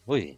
Oi.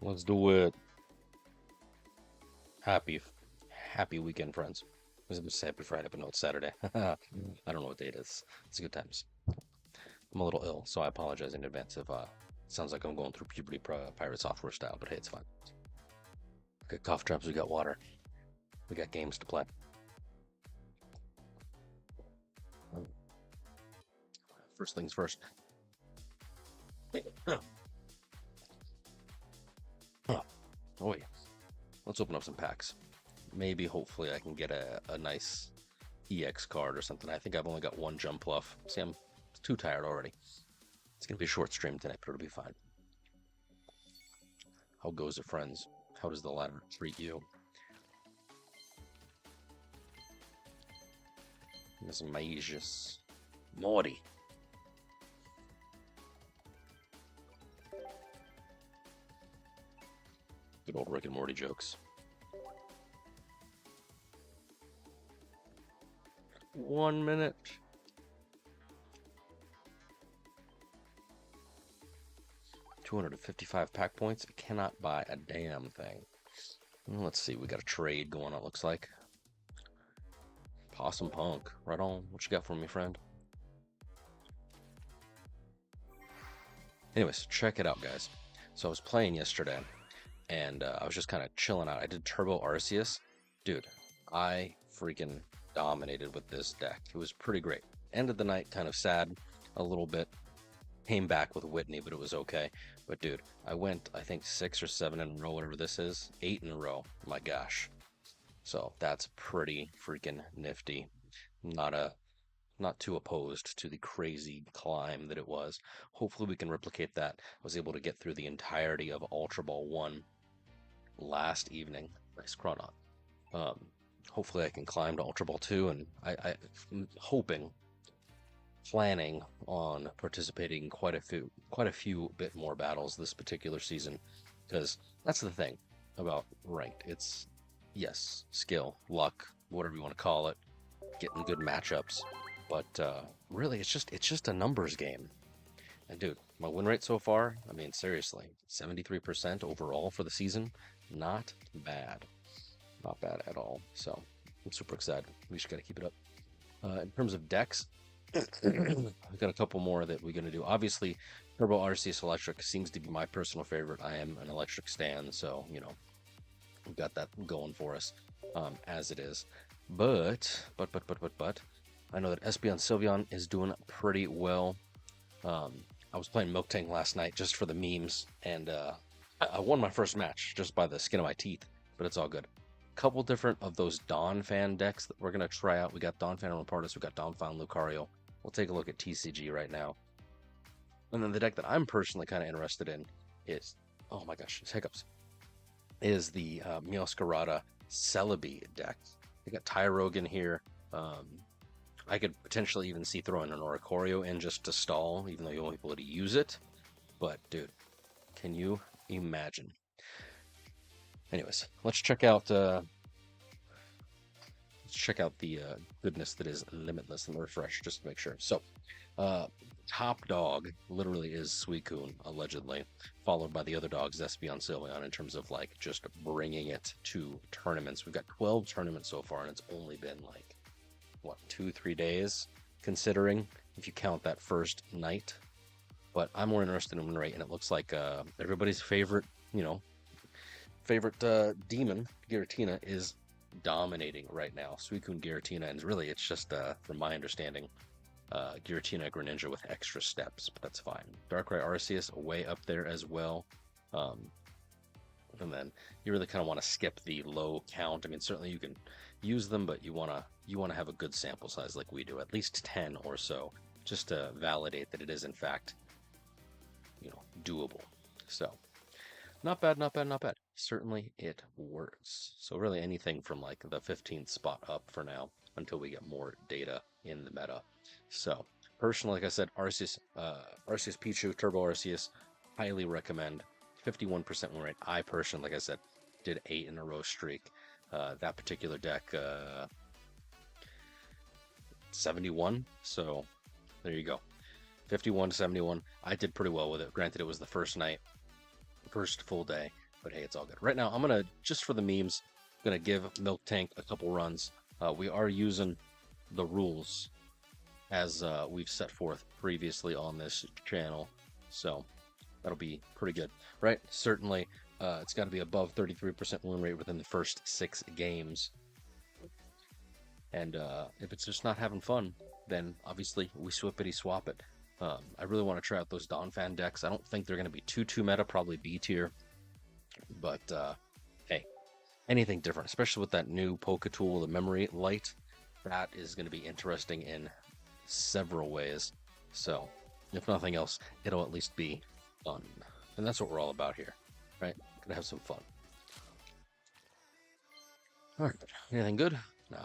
Let's do it. Happy, happy weekend, friends. I was gonna say happy Friday, but no, it's Saturday. I don't know what day it is. It's good times. I'm a little ill, so I apologize in advance if sounds like I'm going through puberty pirate software style, but hey, it's fine. We got cough drops, we got water, we got games to play. First things first. Oh yeah. Let's open up some packs. Maybe, hopefully, I can get a nice EX card or something. I think I've only got one jump fluff. See, I'm too tired already. It's gonna be a short stream tonight, but it'll be fine. How goes it, friends? How does the ladder treat you? Miss Magius. Morty. Good old Rick and Morty jokes. 1 minute. $255 pack points. I cannot buy a damn thing. Well, let's see. We got a trade going on, it looks like. Possum Punk. Right on. What you got for me, friend? Anyways, check it out, guys. So I was playing yesterday, and I was just kind of chilling out. I did Turbo Arceus. Dude, I freaking dominated with this deck. It was pretty great. End of the night, kind of sad a little bit. Came back with Whitney, but it was okay. But dude, I went, I think 6 or 7 in a row, whatever this is, 8 in a row. My gosh. So that's pretty freaking nifty. Not a not too opposed to the crazy climb that it was. Hopefully we can replicate that. I was able to get through the entirety of Ultra Ball 1 last evening. Nice chronon. Um, Hopefully I can climb to Ultra Ball 2, and I'm hoping, planning on participating in quite a few bit more battles this particular season, because that's the thing about ranked. It's, yes, skill, luck, whatever you want to call it, getting good matchups, but really it's just a numbers game. And dude, my win rate so far, I mean seriously, 73% overall for the season, not bad, not bad at all. So I'm super excited. We just got to keep it up. In terms of decks, I've got a couple more that we're gonna do. Obviously, Turbo Arceus Electric seems to be my personal favorite. I am an Electric stan, so you know we've got that going for us, as it is. But, I know that Espeon Sylveon is doing pretty well. I was playing Miltank last night just for the memes, and I won my first match just by the skin of my teeth, but it's all good. Couple different of those Donphan decks that we're going to try out. We got Donphan Rampardos, we got Donphan Lucario. We'll take a look at TCG right now. And then the deck that I'm personally kind of interested in is, oh my gosh, it's hiccups, is the Meowscarada Celebi deck. We got Tyrogue here. I could potentially even see throwing an Oricorio in just to stall, even though you won't be able to use it. But dude, can you imagine? Anyways, let's check out the goodness that is Limitless and refresh just to make sure. So, top dog literally is Suicune, allegedly, followed by the other dogs, Espeon, Sylveon, in terms of like just bringing it to tournaments. We've got 12 tournaments so far, and it's only been like what, 2-3 days, considering if you count that first night. But I'm more interested in win rate, and it looks like everybody's favorite, demon, Giratina, is dominating right now. Suicune, Giratina, and really it's just, from my understanding, Giratina, Greninja with extra steps, but that's fine. Darkrai, Arceus way up there as well. And then you really kind of want to skip the low count. I mean, certainly you can use them, but you want to have a good sample size like we do, at least 10 or so, just to validate that it is in fact, doable. So not bad, not bad, not bad. Certainly it works. So really anything from like the 15th spot up for now until we get more data in the meta. So personally, like I said, Arceus Pichu, Turbo Arceus, highly recommend. 51% win rate. I personally, like I said, did 8 in a row streak. That particular deck, 71. So there you go. 51 to 71. I did pretty well with it. Granted, it was the first night, first full day, but hey, it's all good. Right now, I'm gonna, just for the memes, gonna give Miltank a couple runs. We are using the rules as we've set forth previously on this channel, so that'll be pretty good, right? Certainly, it's got to be above 33% win rate within the first 6 games. And if it's just not having fun, then obviously we swippity swap it. I really want to try out those Donphan decks. I don't think they're going to be too meta, probably B tier. But hey, anything different, especially with that new Poké tool, the Memory Light, that is going to be interesting in several ways. So, if nothing else, it'll at least be fun. And that's what we're all about here, right? Gonna have some fun. Alright, anything good? No.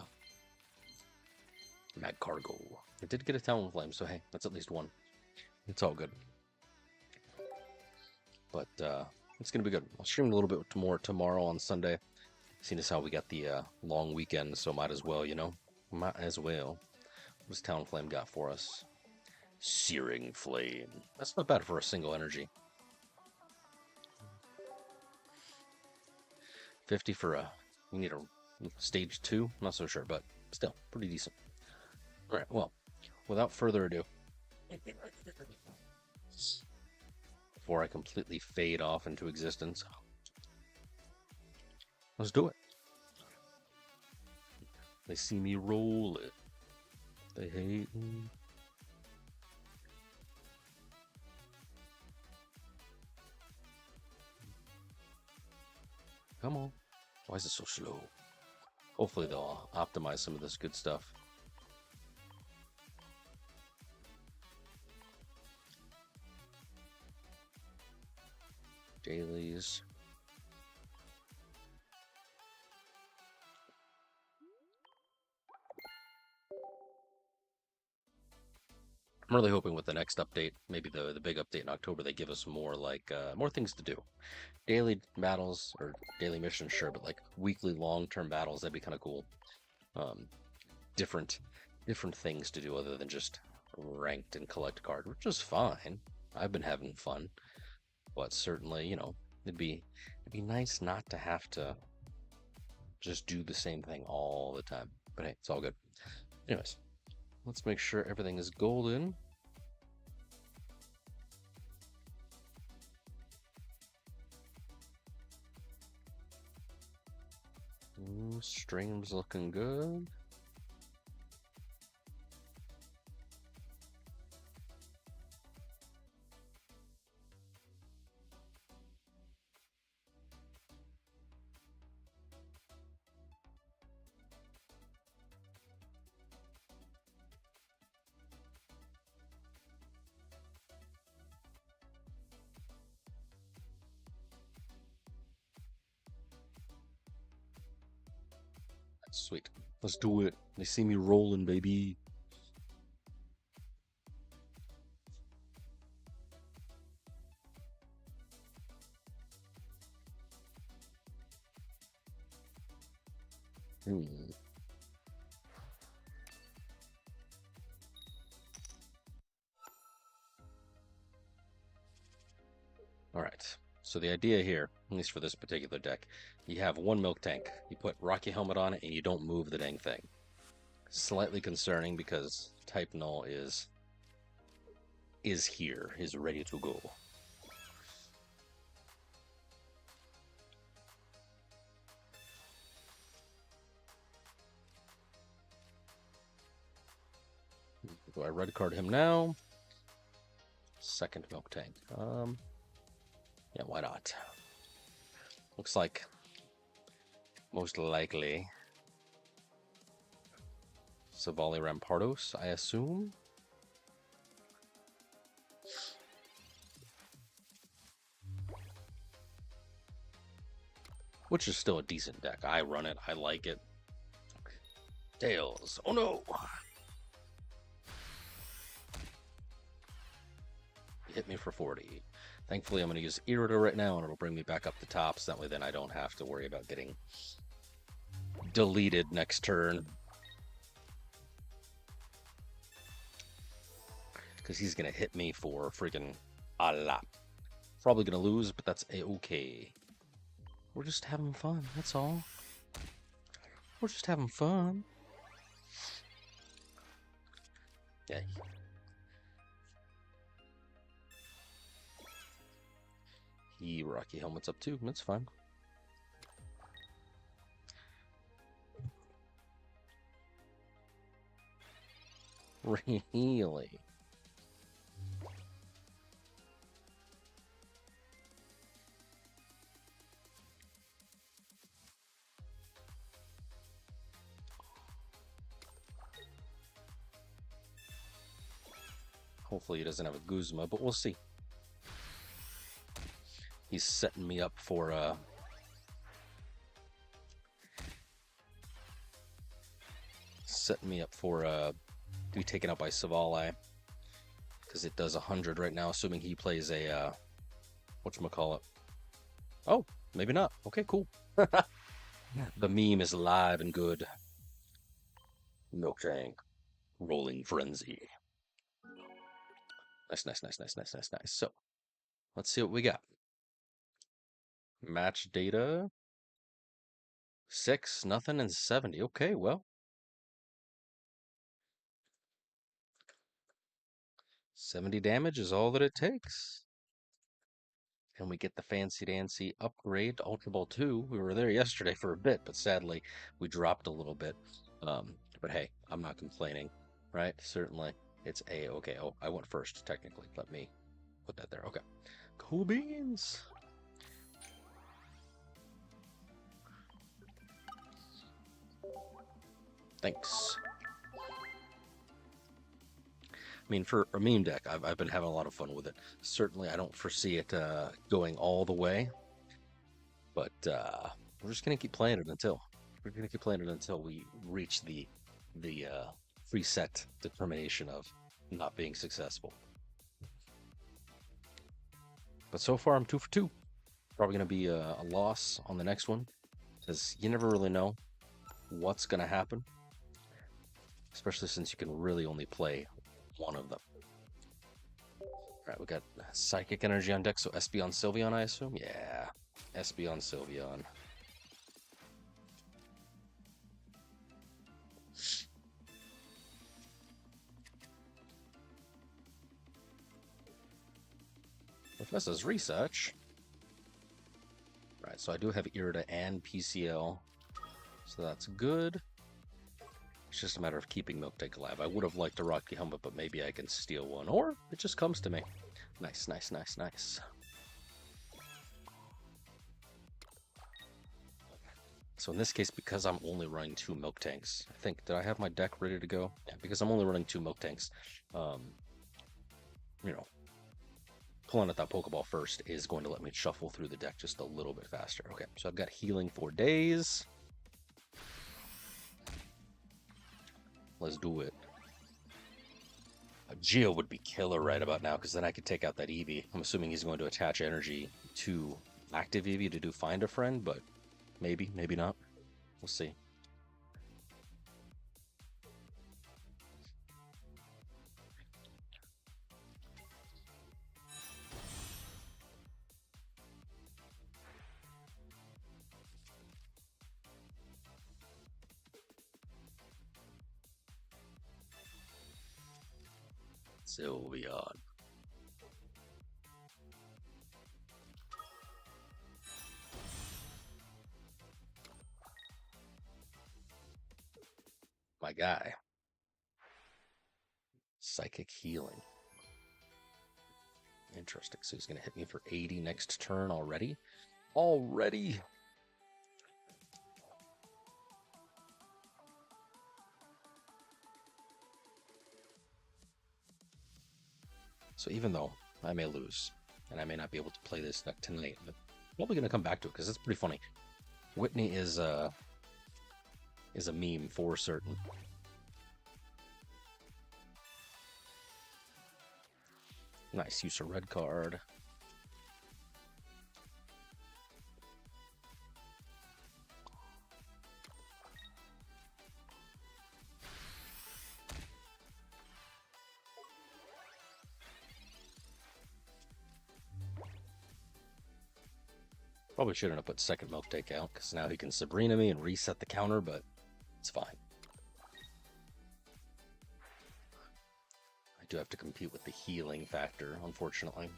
Mad Cargo. I did get a Talon Flame, so hey, that's at least one. It's all good. But it's gonna be good. I'll stream a little bit more tomorrow on Sunday. Seeing as how we got the long weekend, so might as well, Might as well. What does Talon Flame got for us? Searing Flame. That's not bad for a single energy. 50 for we need a stage 2? Not so sure, but still, pretty decent. Alright, well, without further ado, before I completely fade off into existence, let's do it. They see me roll it. They hate me. Come on. Why is it so slow? Hopefully they'll optimize some of this good stuff. Dailies. I'm really hoping with the next update, maybe the big update in October, they give us more like more things to do. Daily battles or daily missions, sure, but like weekly long-term battles, that'd be kind of cool. Um, different things to do other than just ranked and collect card, which is fine. I've been having fun, but certainly, you know, it'd be nice not to have to just do the same thing all the time. But hey, it's all good. Anyways, let's make sure everything is golden. Ooh, stream's looking good. Sweet. Let's do it. They see me rolling, baby. Hmm. All right. So the idea here, at least for this particular deck, you have one Miltank. You put Rocky Helmet on it, and you don't move the dang thing. Slightly concerning because Type Null is here, is ready to go. Do I red card him now? Second Miltank. Yeah, why not? Looks like most likely Savali Rampardos, I assume. Which is still a decent deck. I run it. I like it. Tails. Oh no! Hit me for 40. Thankfully, I'm going to use Irida right now, and it'll bring me back up the top, so that way then I don't have to worry about getting deleted next turn. Because he's going to hit me for freaking a lot. Probably going to lose, but that's a-okay. We're just having fun, that's all. We're just having fun. Yeah. Rocky Helmet's up too, that's fine. Really? Hopefully he doesn't have a Guzma, but we'll see. He's setting me up for to be taken out by Savali, because it does 100 right now, assuming he plays a whatchamacallit. Oh, maybe not. Okay, cool. The meme is alive and good. Miltank, Rolling Frenzy. Nice, nice, nice, nice, nice, nice, nice. So, let's see what we got. Match data. 6, nothing, and 70. Okay, well. 70 damage is all that it takes. And we get the fancy dancy upgrade to Ultra Ball 2. We were there yesterday for a bit, but sadly we dropped a little bit. But hey, I'm not complaining, right? Certainly it's a-okay. Oh, I went first, technically. Let me put that there. Okay. Cool beans. Thanks. I mean, for a meme deck, I've been having a lot of fun with it. Certainly, I don't foresee it going all the way, but we're just gonna keep playing it until we reach the preset determination of not being successful. But so far, I'm 2 for 2. Probably gonna be a loss on the next one, because you never really know what's gonna happen, especially since you can really only play one of them. Alright, we got Psychic Energy on deck, so Espeon Sylveon, I assume? Yeah, Espeon Sylveon. Professor's Research. Right, so I do have Irida and PCL, so that's good. It's just a matter of keeping Miltank alive. I would have liked a Rocky Helmet, but maybe I can steal one, or it just comes to me. Nice, nice, nice, nice. So in this case, because I'm only running 2 Miltanks, I think, did I have my deck ready to go? Yeah, because I'm only running 2 Miltanks, you know, pulling out that Pokeball first is going to let me shuffle through the deck just a little bit faster. Okay, so I've got healing for days. Let's do it. A Geo would be killer right about now, because then I could take out that Eevee. I'm assuming he's going to attach energy to active Eevee to do Find a Friend, but maybe, maybe not. We'll see. Sylveon. My guy. Psychic Healing. Interesting. So he's going to hit me for 80 next turn already? Already? So even though I may lose, and I may not be able to play this deck tonight, but I'm probably going to come back to it because it's pretty funny. Whitney is a meme for certain. Nice use of red card. Probably shouldn't have put second Miltank out, because now he can Sabrina me and reset the counter, but it's fine. I do have to compete with the healing factor, unfortunately.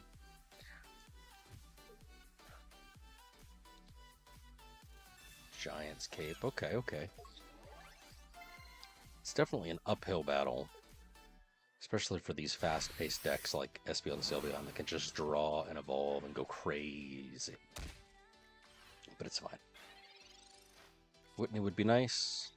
Giant's Cape. Okay, okay. It's definitely an uphill battle, especially for these fast-paced decks like Espeon and Sylveon that can just draw and evolve and go crazy. But it's fine. Whitney would be nice.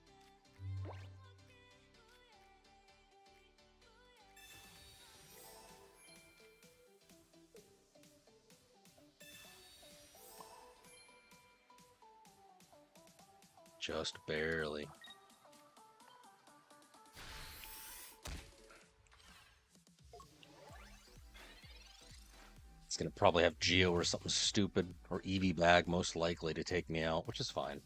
Just barely. It's gonna probably have Geo or something stupid, or Eevee Bag most likely to take me out, which is fine.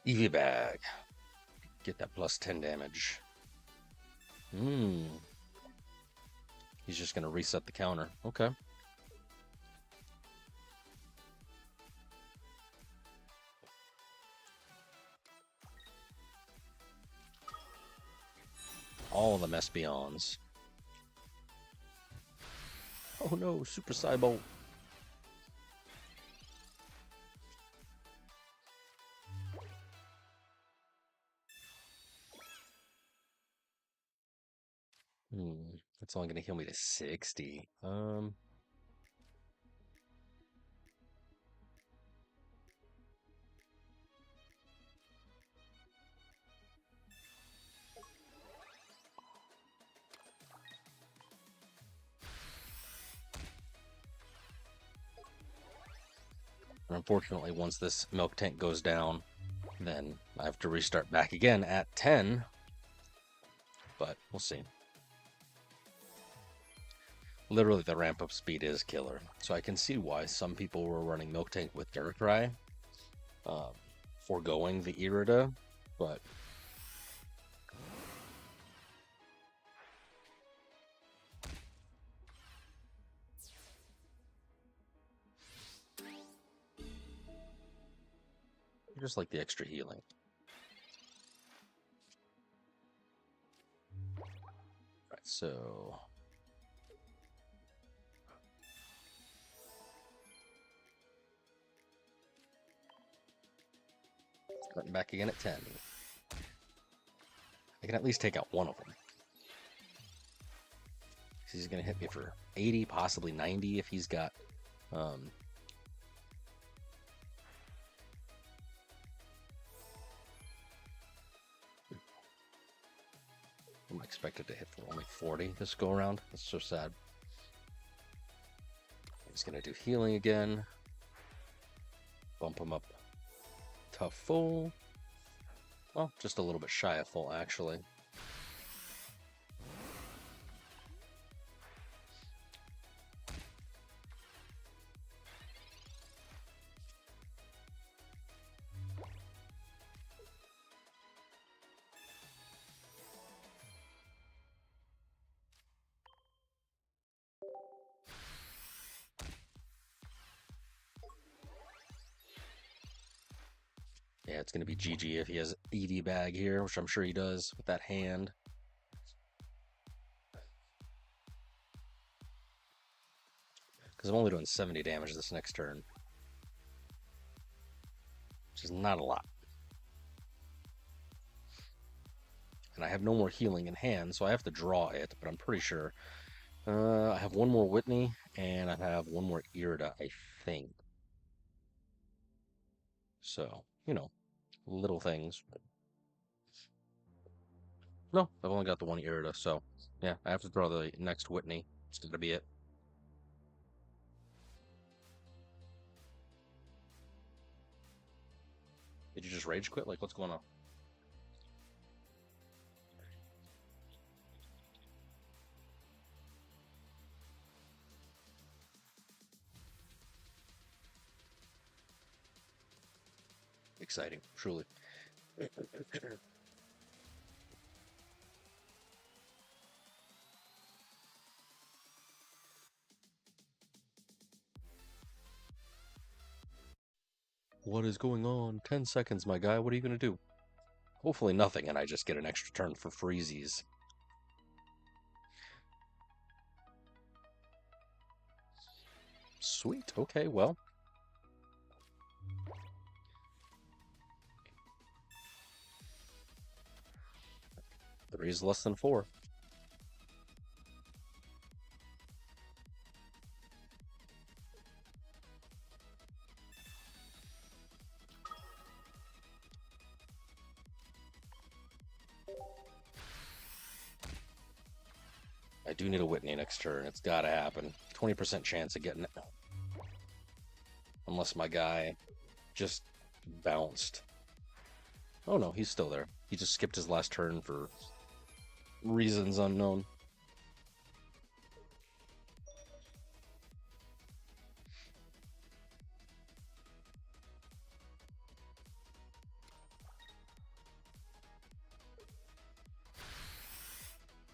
Eevee Bag. Get that plus 10 damage. He's just gonna reset the counter. Okay. All of them Espeons. Oh no, Super Cybo. That's only gonna heal me to 60. unfortunately, once this milk tank goes down, then I have to restart back again at 10. But we'll see. Literally, the ramp-up speed is killer. So I can see why some people were running milk tank with Darkrai, foregoing the Irida, but... just like the extra healing. Right, so... starting back again at 10. I can at least take out one of them. He's going to hit me for 80, possibly 90 if he's got... I'm expected to hit for only 40 this go around. That's so sad. He's going to do healing again. Bump him up to full. Well, just a little bit shy of full, actually. Yeah, it's going to be GG if he has EV bag here, which I'm sure he does with that hand. Because I'm only doing 70 damage this next turn, which is not a lot. And I have no more healing in hand, so I have to draw it, but I'm pretty sure. I have one more Whitney, and I have one more Irida, I think. So, you know, little things. No, I've only got the one Irida, so yeah, I have to draw the next Whitney. It's gonna be it. Did you just rage quit? Like, what's going on? Exciting, truly. What is going on? 10 seconds, my guy. What are you going to do? Hopefully nothing, and I just get an extra turn for freezies. Sweet. Okay, well. 3 is less than 4. I do need a Whitney next turn. It's got to happen. 20% chance of getting it. Unless my guy just bounced. Oh no, he's still there. He just skipped his last turn for reasons unknown.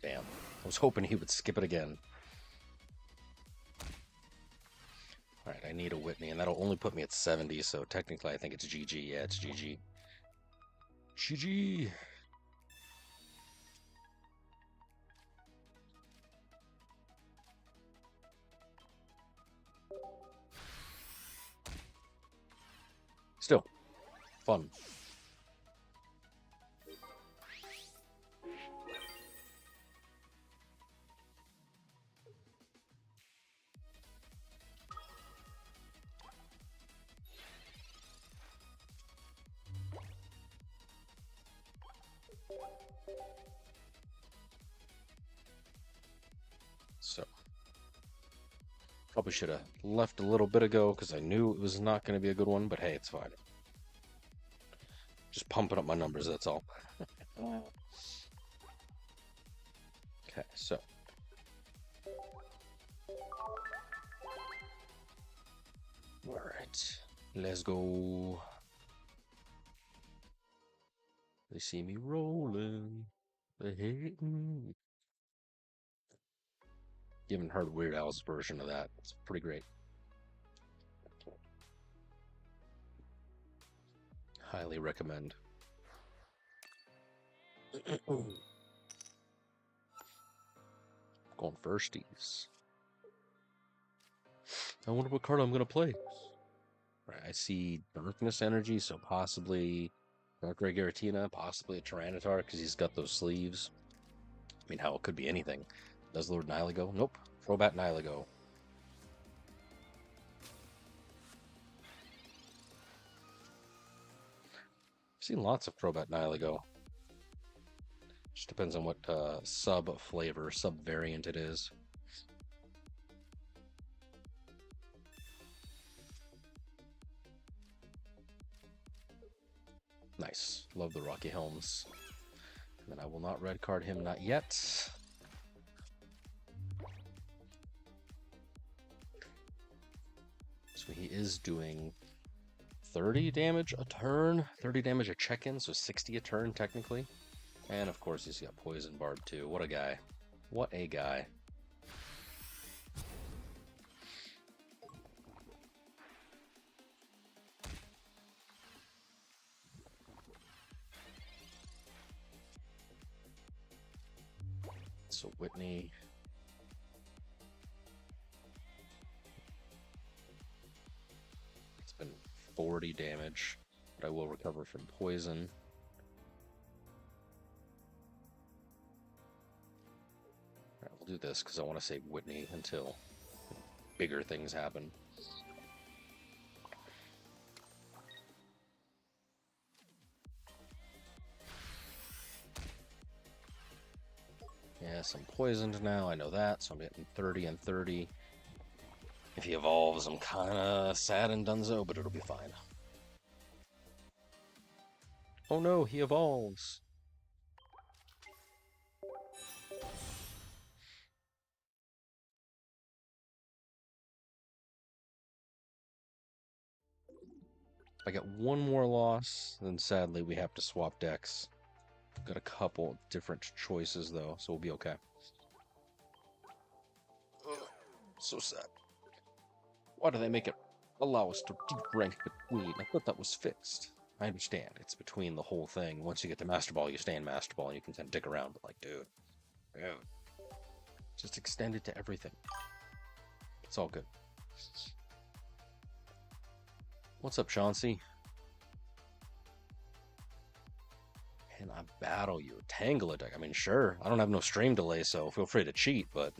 Damn. I was hoping he would skip it again. Alright, I need a Whitney, and that'll only put me at 70, so technically I think it's GG. Yeah, it's GG. GG! Still, fun. So, Probably should have left a little bit ago because I knew it was not going to be a good one, but hey, it's fine. Just pumping up my numbers, that's all. Okay, so. Alright, let's go. They see me rolling. They hate me. You haven't heard Weird Al's version of that. It's pretty great. Highly recommend. Going firsties. I wonder what card I'm going to play. Right, I see Darkness Energy, so possibly Dark Ray Giratina, possibly a Tyranitar, because he's got those sleeves. I mean, hell, it could be anything. Does Lord Nylago? Nope. Crobat Nylago. I've seen lots of Crobat Nylago. Just depends on what sub-flavor, sub-variant it is. Nice. Love the Rocky Helms. And then I will not red card him, not yet. So he is doing 30 damage a turn, 30 damage a check-in, so 60 a turn technically. And of course he's got Poison Barb too. What a guy. What a guy. So Whitney. It's been 40 damage, but I will recover from poison. Alright, we'll do this because I want to save Whitney until bigger things happen. Yes, I'm poisoned now, I know that, so I'm getting 30 and 30. If he evolves, I'm kinda sad and donezo, but it'll be fine. Oh no, he evolves! If I get one more loss, then sadly we have to swap decks. Got a couple different choices though, so we'll be okay. Ugh, so sad. Why do they make it allow us to derank between? I thought that was fixed. I understand, it's between the whole thing. Once you get to Master Ball, you stay in Master Ball and you can kind of dick around, but like, dude. Yeah. Just extend it to everything. It's all good. What's up, Chauncey? Can I battle you? Tangle attack. I mean, sure. I don't have no stream delay, so feel free to cheat, but...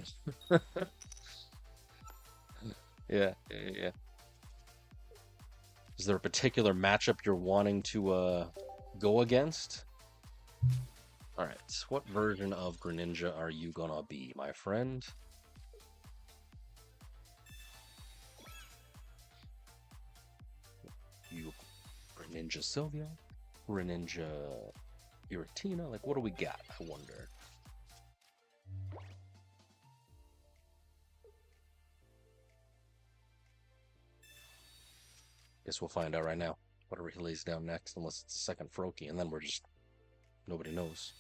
yeah. Is there a particular matchup you're wanting to go against? Alright, what version of Greninja are you gonna be, my friend? You Greninja Sylvia? Greninja Giratina? Like, what do we got, I wonder? Guess we'll find out right now. Whatever he lays down next, unless it's a second Froakie, and then we're just... nobody knows.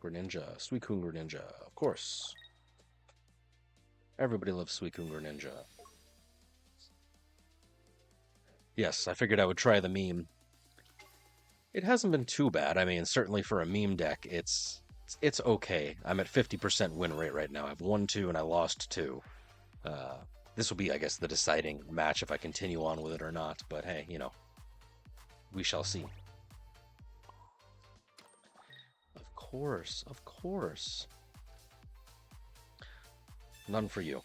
Greninja. Suicune Greninja. Of course. Everybody loves Suicune Greninja. Yes, I figured I would try the meme. It hasn't been too bad. I mean, certainly for a meme deck, it's okay. I'm at 50% win rate right now. I've won 2 and I lost 2. This will be, I guess, the deciding match if I continue on with it or not. But hey, you know, we shall see. Of course, of course. None for you.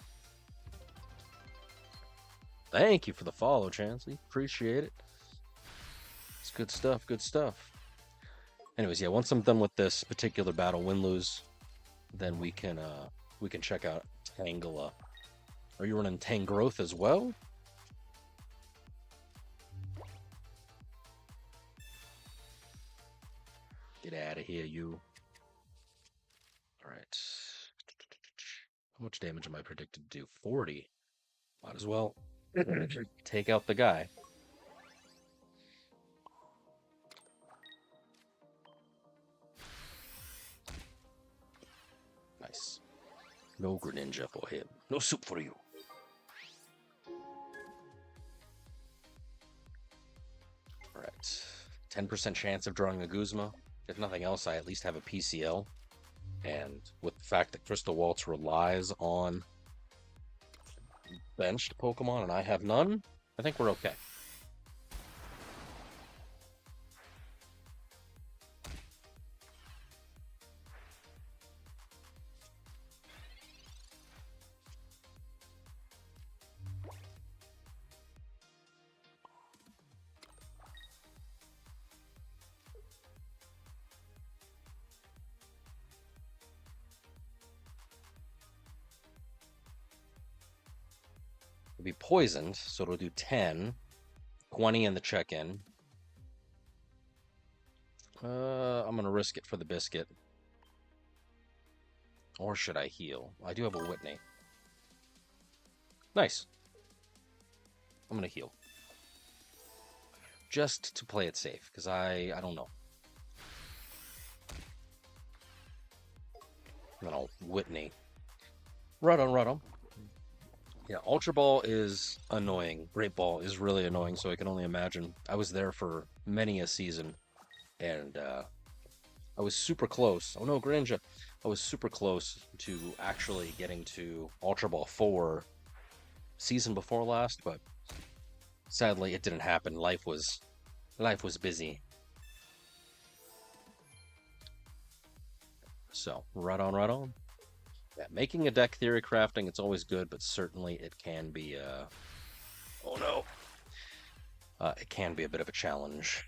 Thank you for the follow, Chansey. Appreciate it. It's good stuff, good stuff. Anyways, yeah, once I'm done with this particular battle, win-lose, then we can check out Tangela. Are you running Tangrowth as well? Get out of here, you. Alright. How much damage am I predicted to do? 40. Might as well take out the guy. Nice. No Greninja for him. No soup for you. Alright. 10% chance of drawing a Guzma. If nothing else, I at least have a PCL. And with the fact that Crystal Waltz relies on benched Pokemon and I have none, I think we're okay. It'll be poisoned, so it'll do 10, 20 in the check-in. I'm gonna risk it for the biscuit. Or should I heal? I do have a Whitney. Nice. I'm gonna heal. Just to play it safe, because I don't know. And then I'll Whitney. Right on. Yeah, Ultra Ball is annoying. Great Ball is really annoying, so I can only imagine. I was there for many a season, and I was super close. Oh no, Greninja. I was super close to actually getting to Ultra Ball 4 season before last, but sadly it didn't happen. Life was busy. So, right on. Yeah, making a deck theory crafting, it's always good, but certainly it can be, oh no. It can be a bit of a challenge.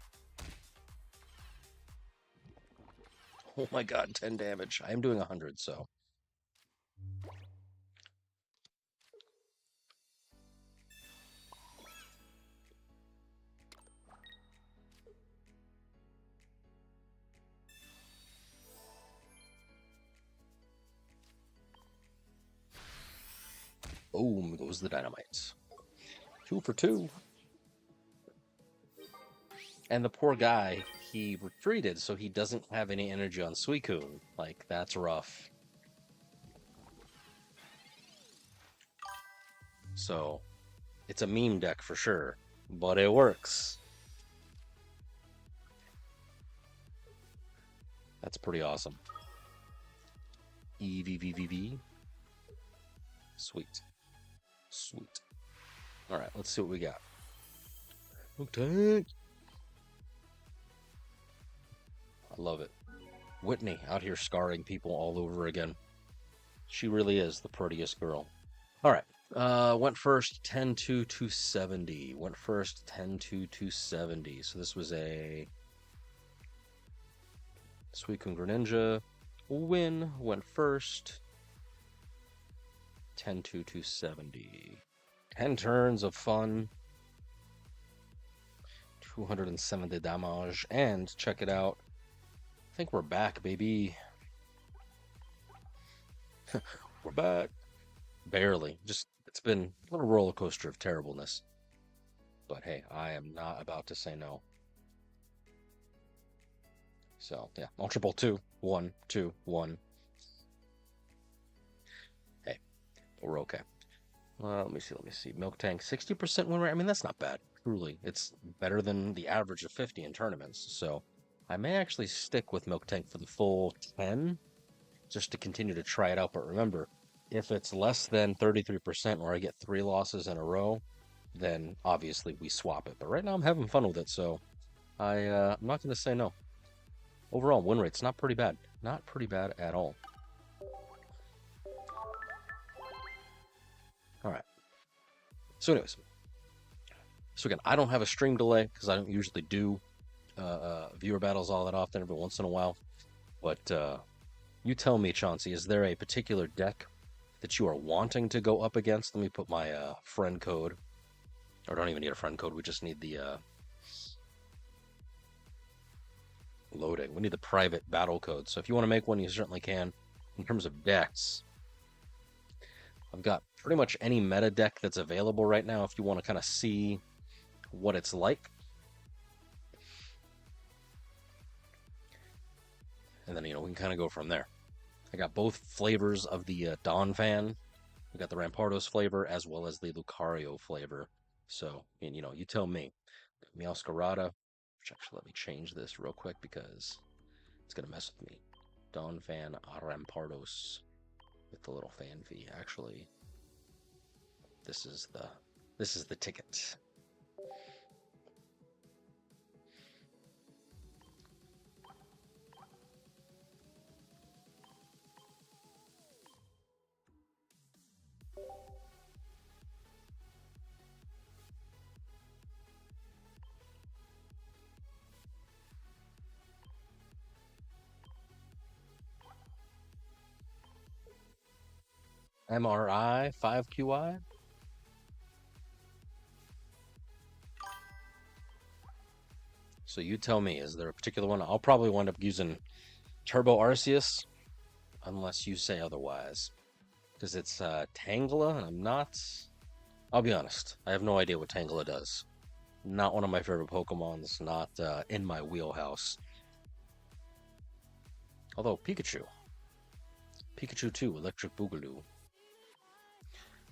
Oh my god, 10 damage. I am doing 100, so. Boom goes the dynamite. 2 for 2. And the poor guy, he retreated, so he doesn't have any energy on Suicune. Like, that's rough. So, it's a meme deck for sure, but it works. That's pretty awesome. EVVVV. Sweet. Alright, let's see what we got. Miltank. I love it. Whitney out here scarring people all over again. She really is the prettiest girl. Alright, went first 10-2, 270. Went first 10-2, 270. So this was a Suicune Greninja win. Went first 10-2, 270. 10 turns of fun. 270 damage. And check it out. I think we're back, baby. We're back. Barely. Just, it's been a little roller coaster of terribleness. But hey, I am not about to say no. So, yeah. Ultra Ball 2. 1, 2, 1. Hey, but we're okay. Let me see. Miltank, 60% win rate. I mean, that's not bad. Truly. It's better than the average of 50 in tournaments. So, I may actually stick with Miltank for the full 10, just to continue to try it out. But remember, if it's less than 33% or I get 3 losses in a row, then obviously we swap it. But right now I'm having fun with it, so I'm not going to say no. Overall, win rate's not pretty bad. Not pretty bad at all. Alright. So anyways. So again, I don't have a stream delay because I don't usually do viewer battles all that often, every once in a while. But you tell me, Chauncey, is there a particular deck that you are wanting to go up against? Let me put my friend code. Or don't even need a friend code. We just need the loading. We need the private battle code. So if you want to make one, you certainly can. In terms of decks, I've got pretty much any meta deck that's available right now if you want to kind of see what it's like. And then, we can kind of go from there. I got both flavors of the Donphan. We got the Rampardos flavor as well as the Lucario flavor. So, you tell me. Meowscarada, which actually, let me change this real quick because it's going to mess with me. Donphan Rampardos with the little fan fee. Actually, this is the ticket. MRI 5QI. So you tell me, is there a particular one? I'll probably wind up using Turbo Arceus, unless you say otherwise. Because it's Tangela, and I'm not... I'll be honest, I have no idea what Tangela does. Not one of my favorite Pokemons, not in my wheelhouse. Although, Pikachu. Pikachu 2, Electric Boogaloo.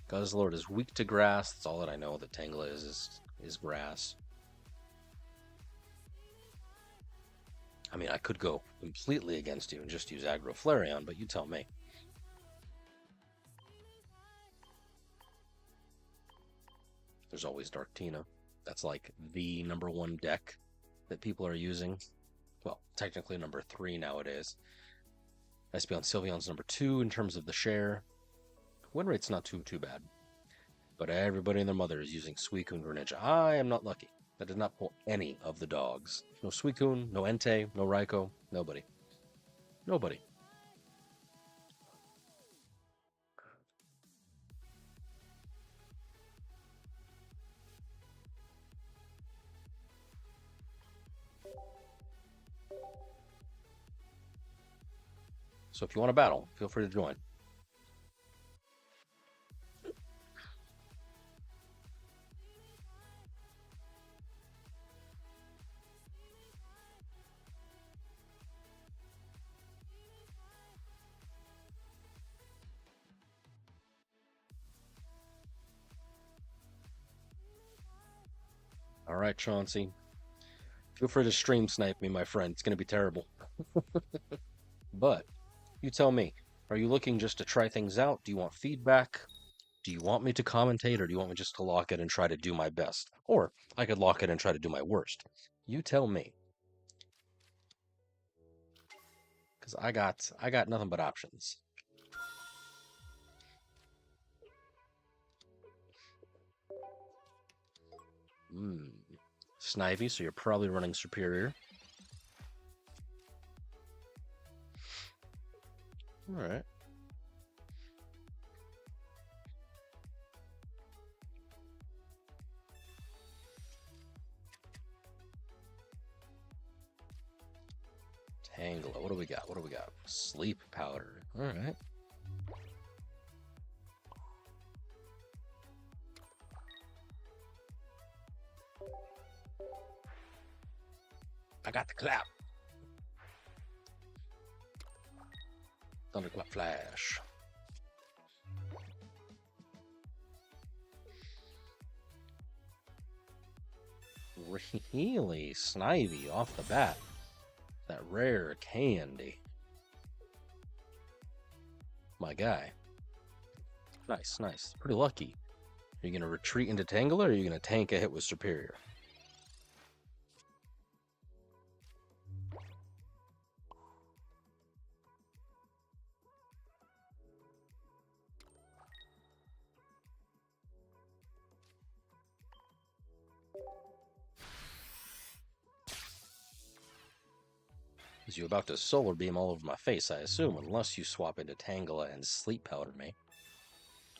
Guzzlord is weak to grass. That's all that I know that Tangela is grass. I mean, I could go completely against you and just use Aggro Flareon, but you tell me. There's always Darktina. That's like the #1 deck that people are using. Well, technically #3 nowadays. Espeon Sylveon's #2 in terms of the share. Win rate's not too bad. But everybody and their mother is using Suicune Greninja. I am not lucky. That did not pull any of the dogs. No Suicune, no Entei, no Raikou, nobody. Nobody. So if you want to battle, feel free to join. All right, Chauncey. Feel free to stream snipe me, my friend. It's going to be terrible. But you tell me, are you looking just to try things out? Do you want feedback? Do you want me to commentate, or do you want me just to lock it and try to do my best? Or I could lock it and try to do my worst. You tell me. Because I got nothing but options. Snivy, so you're probably running Superior. Alright. Tangela, what do we got? What do we got? Sleep Powder. Alright. I got the clap. Thunderclap Flash. Really? Snivy off the bat. That rare candy. My guy. Nice, nice. Pretty lucky. Are you going to retreat into Tangela, or are you going to tank a hit with Superior? Is you about to solar beam all over my face, I assume, unless you swap into Tangela and sleep powder me.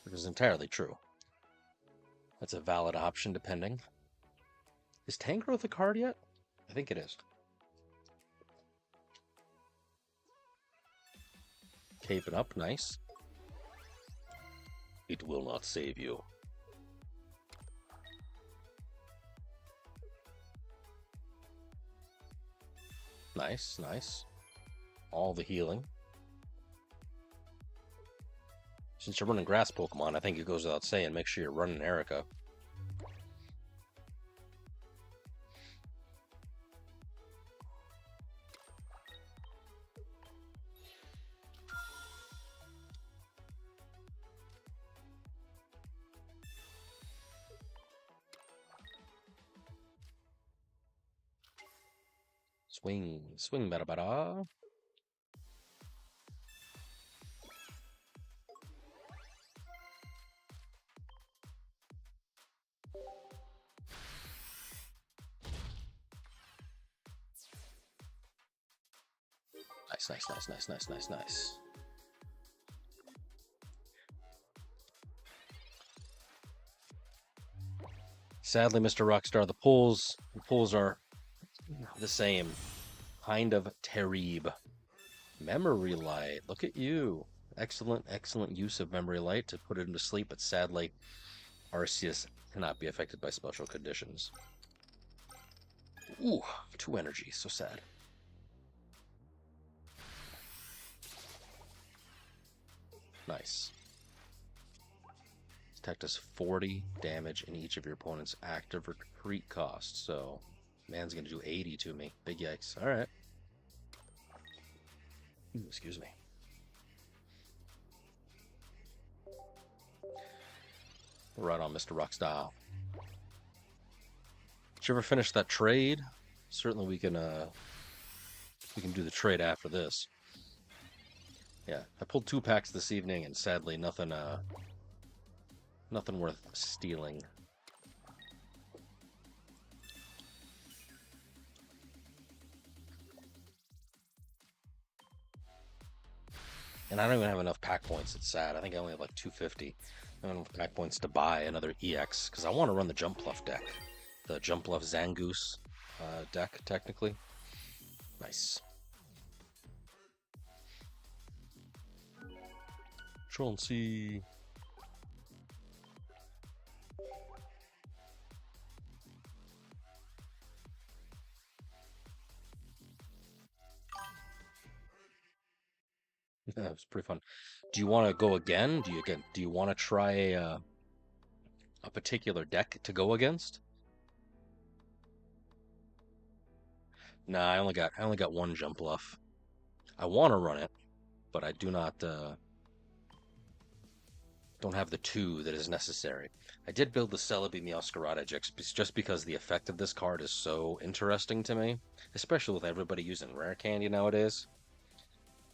Which is entirely true. That's a valid option, depending. Is Tangrowth a card yet? I think it is. Cape it up, nice. It will not save you. Nice, nice. All the healing. Since you're running grass Pokemon, I think it goes without saying, make sure you're running Erica. Swing, swing, bada bada. Nice. Sadly, Mr. Rockstar, the pulls are the same. Kind of terrible. Memory Light. Look at you. Excellent use of Memory Light to put it into sleep, but sadly, Arceus cannot be affected by special conditions. Ooh, 2 energy. So sad. Nice. Attack does 40 damage in each of your opponent's active retreat costs, so man's gonna do 80 to me. Big yikes. Alright. Excuse me. Right on, Mr. Rockstar. Did you ever finish that trade? Certainly we can do the trade after this. Yeah, I pulled 2 packs this evening, and sadly nothing worth stealing. And I don't even have enough pack points. It's sad. I think I only have like 250. I don't have enough pack points to buy another EX because I want to run the Jumpluff deck, the Jumpluff Zangoose deck, technically. Nice. Chauncey. Yeah, it was pretty fun. Do you want to go again? Do you want to try a particular deck to go against? Nah, I only got 1 Jumpluff. I want to run it, but I do not don't have the 2 that is necessary. I did build the Celebi Meowscarada just because the effect of this card is so interesting to me, especially with everybody using rare candy nowadays.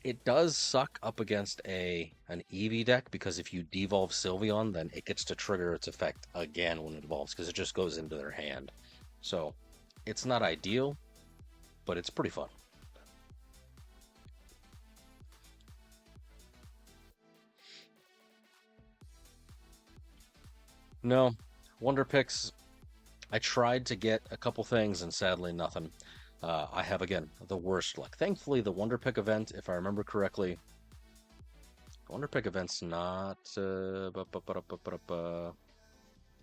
It does suck up against an Eevee deck because if you devolve Sylveon, then it gets to trigger its effect again when it evolves because it just goes into their hand. So it's not ideal, but it's pretty fun. No, Wonder Picks, I tried to get a couple things and sadly nothing. I have, again, the worst luck. Thankfully, the Wonder Pick event, if I remember correctly, Wonder Pick event's not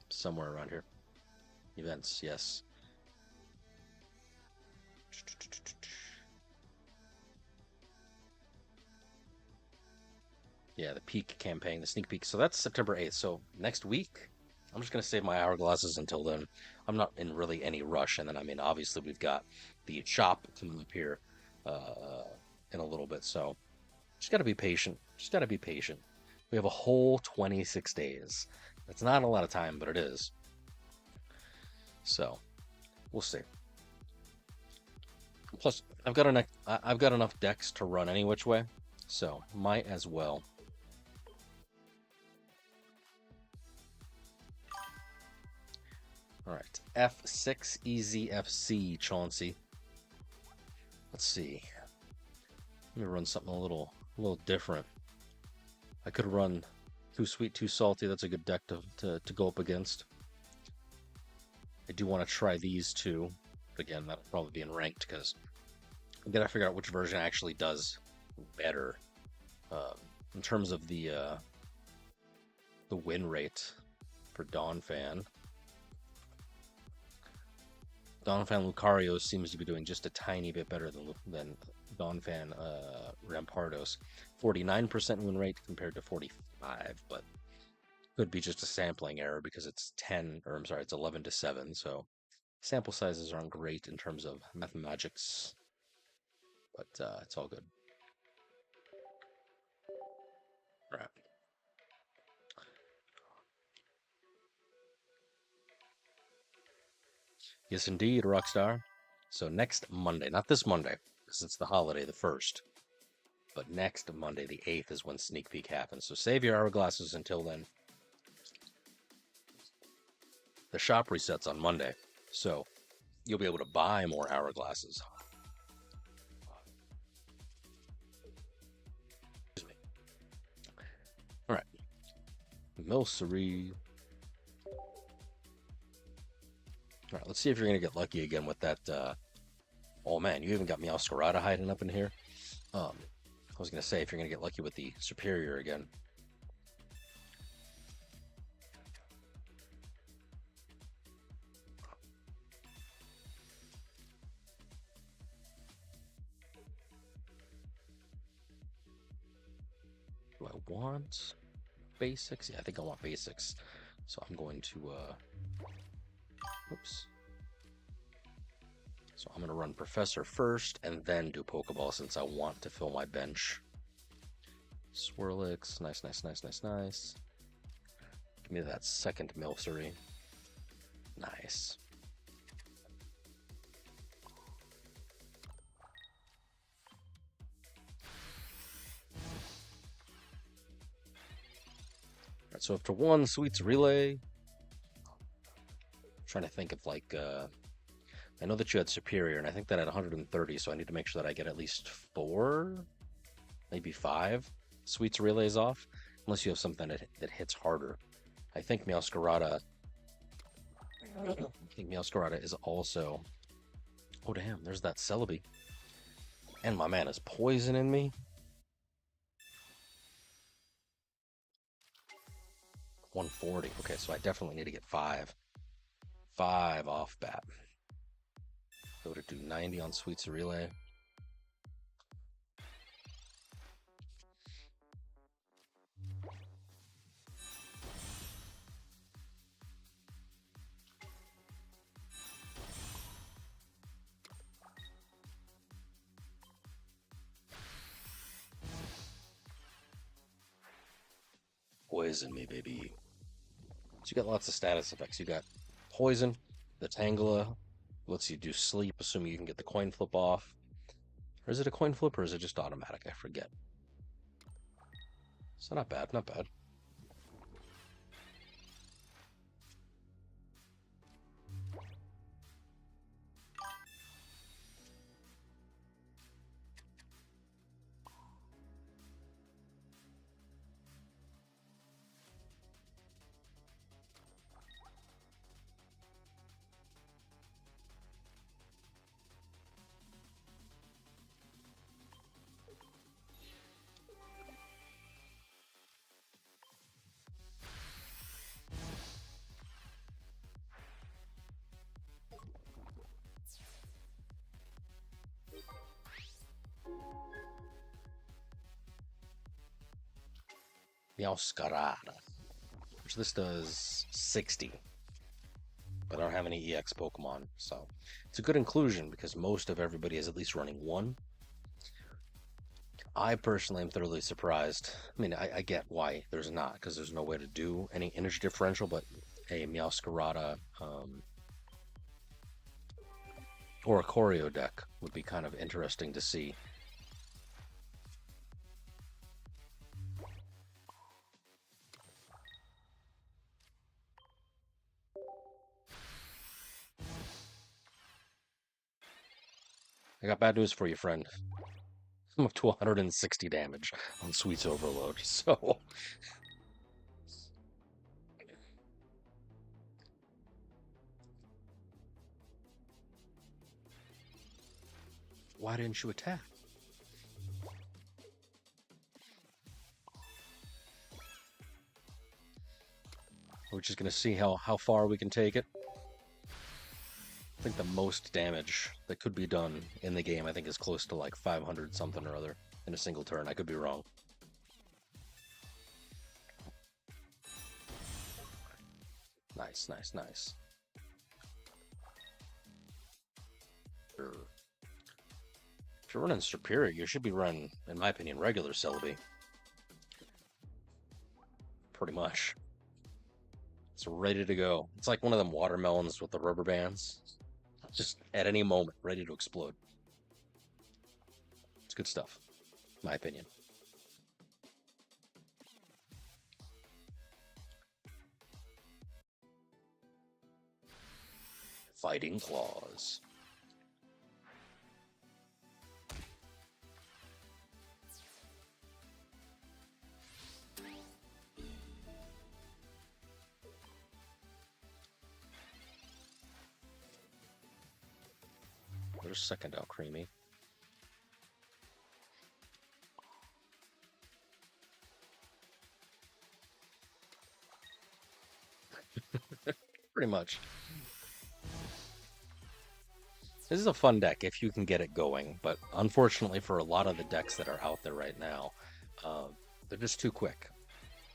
somewhere around here. Events, yes. Yeah, the peak campaign, the sneak peek. So that's September 8th. So next week, I'm just going to save my hourglasses until then. I'm not in really any rush. And then, I mean, obviously, we've got the shop coming up here in a little bit. So just got to be patient. Just got to be patient. We have a whole 26 days. That's not a lot of time, but it is. So we'll see. Plus, I've got enough decks to run any which way. So might as well. All right, F6 EZFC Chauncey. Let's see. Let me run something a little different. I could run Too Sweet, Too Salty. That's a good deck to go up against. I do want to try these two. But again, that'll probably be in ranked because I gotta figure out which version actually does better in terms of the win rate for Donphan. Donphan Lucario seems to be doing just a tiny bit better than Donphan Rampardos. 49% win rate compared to 45, but could be just a sampling error because it's 11 to 7, so sample sizes aren't great in terms of mathematics, but it's all good. All right. Yes, indeed, Rockstar. So next Monday, not this Monday, because it's the holiday, the 1st, but next Monday, the 8th, is when Sneak Peek happens. So save your hourglasses until then. The shop resets on Monday, so you'll be able to buy more hourglasses. Excuse me. All right. Milcery. All right, let's see if you're going to get lucky again with that. Oh, man, you even got Meowscarada hiding up in here. I was going to say if you're going to get lucky with the Superior again. Do I want basics? Yeah, I think I want basics. So I'm going to, oops. So I'm going to run Professor first and then do Pokeball since I want to fill my bench. Swirlix, nice, nice, nice, nice, nice. Give me that second Milcery. Nice. Alright, so after one Sweets Relay, I'm trying to think of like, I know that you had Superior, and I think that at 130, so I need to make sure that I get at least 4, maybe 5 Sweets Relays off, unless you have something that hits harder. I think Meowscarada is also... Oh, damn, there's that Celebi. And my man is poisoning me. $140. Okay, so I definitely need to get 5. 5 off bat. Go to do 90 on Sweets Relay. Poison me, baby. So you got lots of status effects. You got Poison, the Tangela, lets you do Sleep, assuming you can get the coin flip off. Or is it a coin flip, or is it just automatic? I forget. So not bad, not bad. Meowscarada, which this does 60, but I don't have any EX Pokemon, so it's a good inclusion because most of everybody is at least running 1. I personally am thoroughly surprised. I mean, I get why there's not, because there's no way to do any energy differential, but a Meowscarada or a Choreo deck would be kind of interesting to see. I got bad news for you, friend. I'm up to 160 damage on Sweet's Overload, so... Why didn't you attack? We're just gonna see how far we can take it. I think the most damage that could be done in the game, I think, is close to like 500 something or other in a single turn. I could be wrong. Nice, nice, nice. Sure. If you're running Superior, you should be running, in my opinion, regular Celebi. Pretty much. It's ready to go. It's like one of them watermelons with the rubber bands. Just at any moment, ready to explode. It's good stuff, in my opinion. Fighting Claws. There's second out creamy. Pretty much. This is a fun deck if you can get it going, but unfortunately for a lot of the decks that are out there right now, they're just too quick.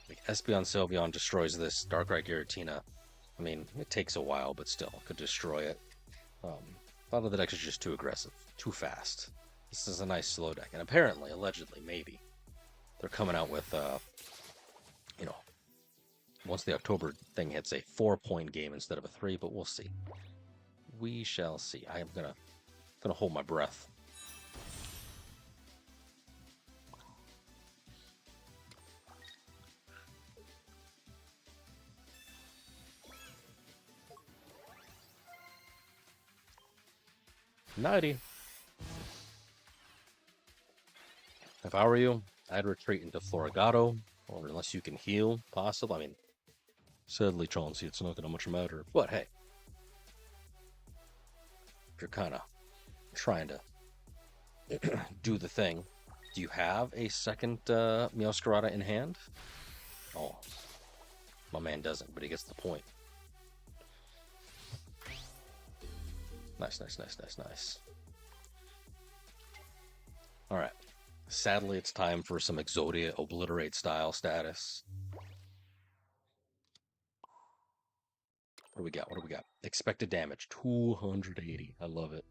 Like Espeon Sylveon destroys this, Darkrai Giratina. I mean, it takes a while, but still, could destroy it. A lot of the decks are just too aggressive, too fast. This is a nice slow deck, and apparently, allegedly, maybe, they're coming out with, you know, once the October thing hits, a 4-point game instead of a 3, but we'll see. We shall see. I am gonna hold my breath. Nighty. If I were you, I'd retreat into Floragato, or unless you can heal, possibly. I mean, sadly, Chauncey, it's not gonna much matter. But hey, if you're kind of trying to do the thing, do you have a second Meowscarada in hand? Oh, my man doesn't, but he gets the point. Nice, nice, nice, nice, nice. All right. Sadly, it's time for some Exodia Obliterate style status. What do we got? What do we got? Expected damage, 280. I love it.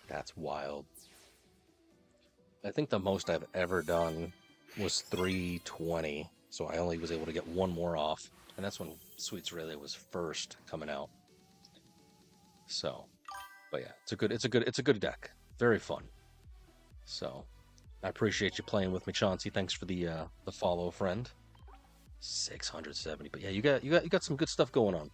That's wild. I think the most I've ever done was 320. So I only was able to get one more off, and that's when Sweets Rayleigh was first coming out. So, but yeah, it's a good deck. Very fun. So, I appreciate you playing with me, Chauncey. Thanks for the follow, friend. 670. But yeah, you got some good stuff going on.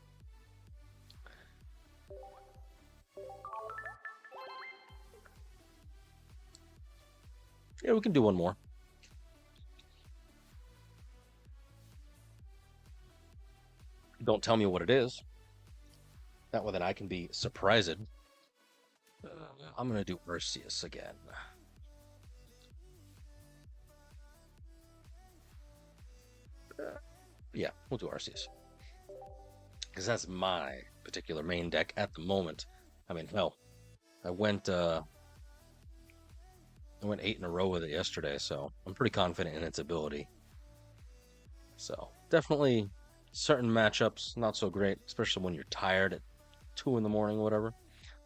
Yeah, we can do one more. Don't tell me what it is. That way then I can be surprised. I'm going to do Arceus again. Yeah, we'll do Arceus. Because that's my particular main deck at the moment. I mean, hell, I went 8 in a row with it yesterday, so I'm pretty confident in its ability. So, definitely certain matchups, not so great, especially when you're tired at 2 in the morning or whatever.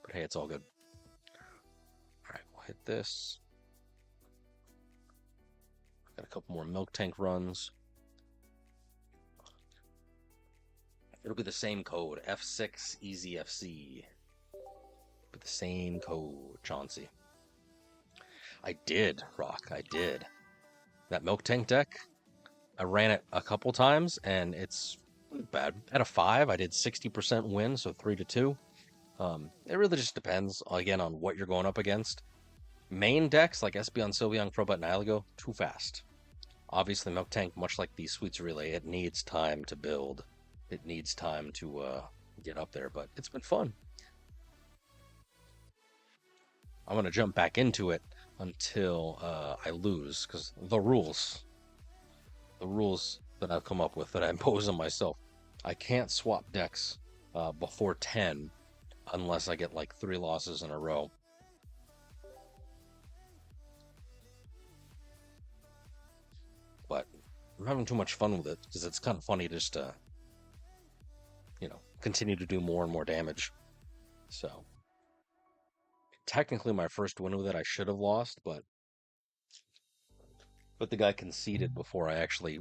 But hey, it's all good. Alright, we'll hit this. Got a couple more Miltank runs. It'll be the same code, F6 EasyFC. But the same code, Chauncey. I did, Rock, I did. That Miltank deck, I ran it a couple times, and it's bad. At a 5, I did 60% win, so 3-2. It really just depends, again, on what you're going up against. Main decks like Espeon, Sylveon, Crobat, and Islago, too fast. Obviously, Miltank, much like the Sweets Relay, it needs time to build. It needs time to get up there, but it's been fun. I'm going to jump back into it until I lose, because the rules that I've come up with, that I impose on myself, I can't swap decks before 10 unless I get like 3 losses in a row. But I'm having too much fun with it because it's kind of funny just to, continue to do more and more damage. So technically my first win with it I should have lost, but the guy conceded before I actually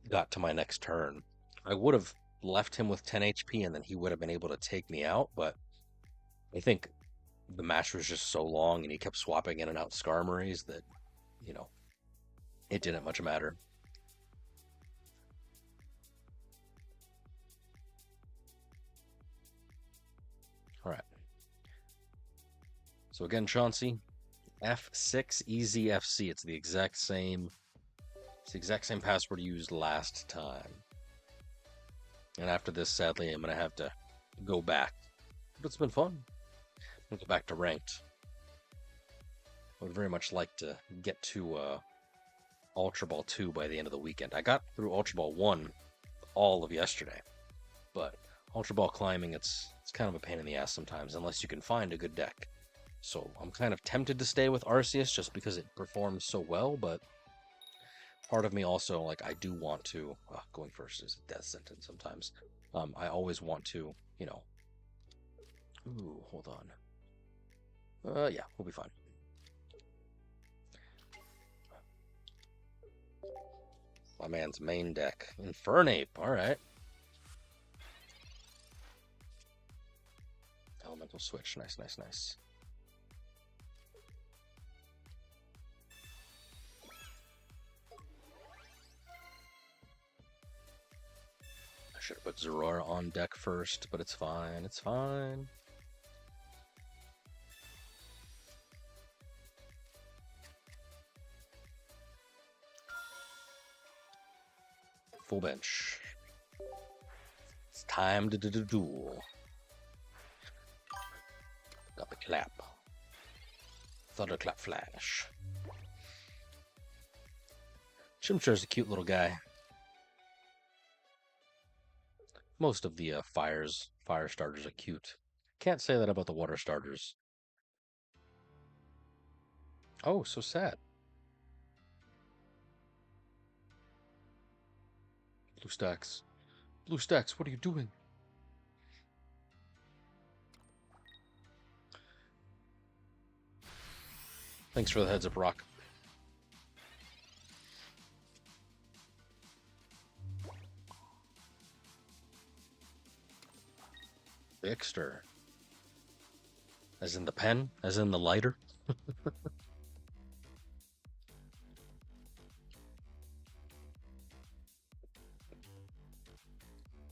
got to my next turn. I would have left him with 10 HP and then he would have been able to take me out, but I think the match was just so long and he kept swapping in and out Skarmories that, it didn't much matter. All right. So again, Chauncey, F6 EZFC. It's the exact same. It's the exact same password you used last time. And after this, sadly, I'm gonna have to go back. But it's been fun. I'm gonna go back to ranked. I would very much like to get to Ultra Ball 2 by the end of the weekend. I got through Ultra Ball 1 all of yesterday, but Ultra Ball climbing, it's kind of a pain in the ass sometimes, unless you can find a good deck. So I'm kind of tempted to stay with Arceus just because it performs so well, but part of me also, like, I do want to, going first is a death sentence sometimes. I always want to, ooh, hold on. Yeah, we'll be fine. My man's main deck. Infernape, alright. Elemental Switch, nice, nice, nice. I should have put Zeraora on deck first, but it's fine, it's fine. Full bench. It's time to do the duel. Got the clap. Thunderclap flash. Chimchar's a cute little guy. Most of the fire starters are cute. Can't say that about the water starters. Oh, so sad. Blue stacks. Blue stacks, what are you doing? Thanks for the heads up, Rock. Bixter. As in the pen? As in the lighter?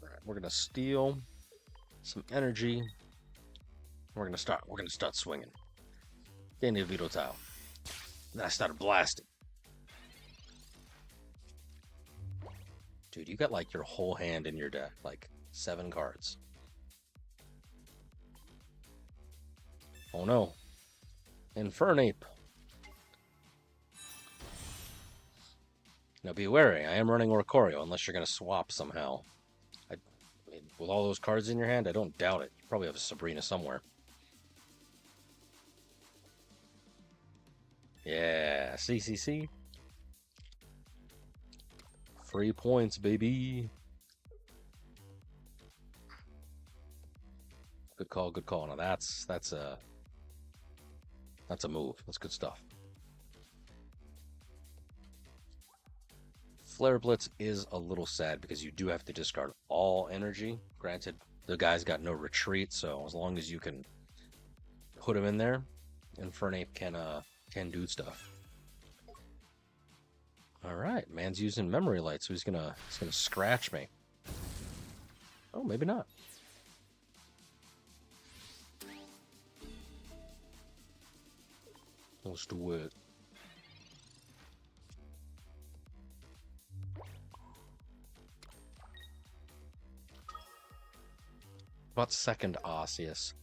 Alright, we're gonna steal some energy. We're gonna start swinging. Gain a Veto Tile. Then I started blasting. Dude, you got like your whole hand in your deck, like 7 cards. Oh no. Infernape. Now be wary, I am running Oricorio unless you're going to swap somehow. I mean, with all those cards in your hand, I don't doubt it. You probably have a Sabrina somewhere. Yeah, CCC. 3 points, baby. Good call, good call. Now that's a move. That's good stuff. Flare Blitz is a little sad because you do have to discard all energy. Granted, the guy's got no retreat, so as long as you can put him in there, Infernape can do stuff. All right, man's using Memory Light, so he's gonna scratch me. Oh, maybe not. Let's do it. About second Arceus.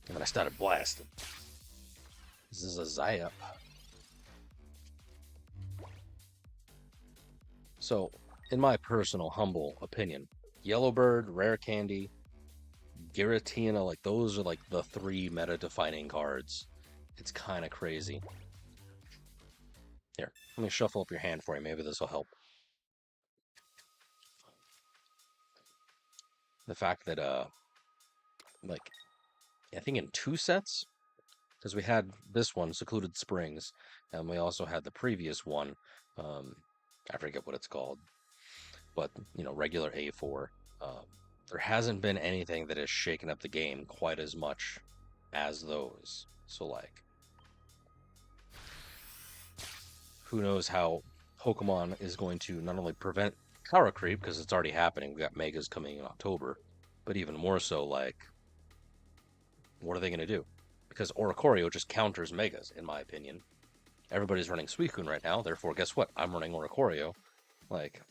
And then I started blasting. This is a Zayap. So, in my personal, humble opinion, Yellowbird, Rare Candy, Giratina, like those are like the 3 meta-defining cards. It's kind of crazy. Here, let me shuffle up your hand for you. Maybe this will help. The fact that, like, I think in 2 sets, because we had this one, Secluded Springs, and we also had the previous one, I forget what it's called, but, you know, regular A4. There hasn't been anything that has shaken up the game quite as much as those. So, like, who knows how Pokemon is going to not only prevent power creep, because it's already happening, we got Megas coming in October, but even more so, like, what are they going to do? Because Oricorio just counters Megas, in my opinion. Everybody's running Suicune right now, therefore, guess what? I'm running Oricorio. Like,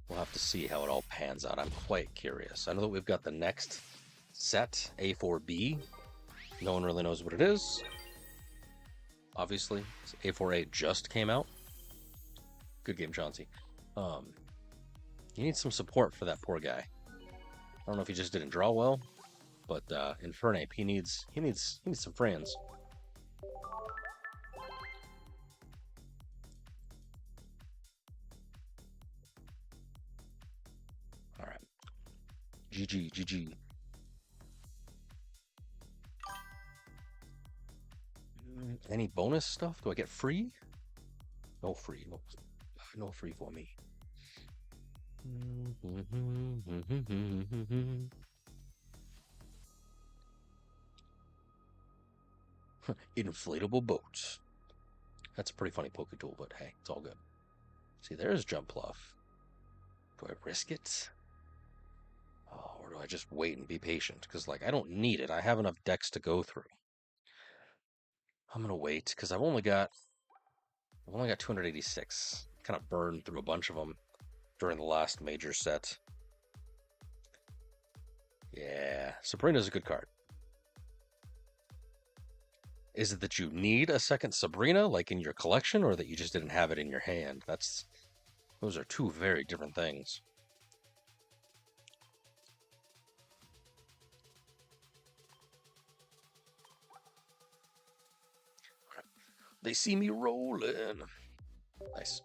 we'll have to see how it all pans out. I'm quite curious. I know that we've got the next set, A4B. No one really knows what it is. Obviously, A4a just came out. Good game, Chauncey. You need some support for that poor guy. I don't know if he just didn't draw well, but Infernape, he needs some friends. All right. GG, GG. Any bonus stuff? Do I get free? No free. No free for me. Inflatable boats. That's a pretty funny Poke Tool, but hey, it's all good. See, there's Jump Pluff. Do I risk it? Oh, or do I just wait and be patient? Because, like, I don't need it. I have enough decks to go through. I'm gonna wait because I've only got 286. Kind of burned through a bunch of them during the last major set. Yeah, Sabrina's a good card. Is it that you need a second Sabrina, like in your collection, or that you just didn't have it in your hand? Those are 2 very different things. They see me rolling. Nice.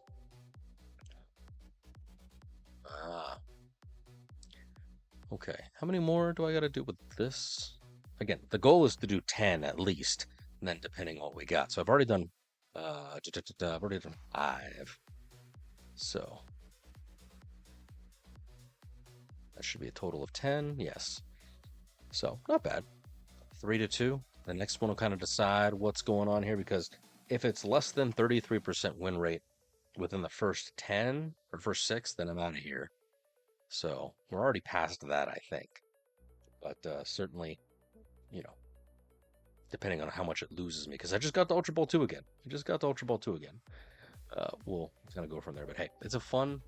Okay, how many more do I gotta do with this? Again, the goal is to do 10 at least, and then depending on what we got. So I've already done, I've already done 5. So that should be a total of 10, yes. So not bad. 3 to 2. The next one will kind of decide what's going on here, because if it's less than 33% win rate within the first 10 or first 6, then I'm out of here. So we're already past that, I think. But certainly, you know, depending on how much it loses me, because I just got the Ultra Ball 2 again. We'll kind of go from there. But hey, it's a fun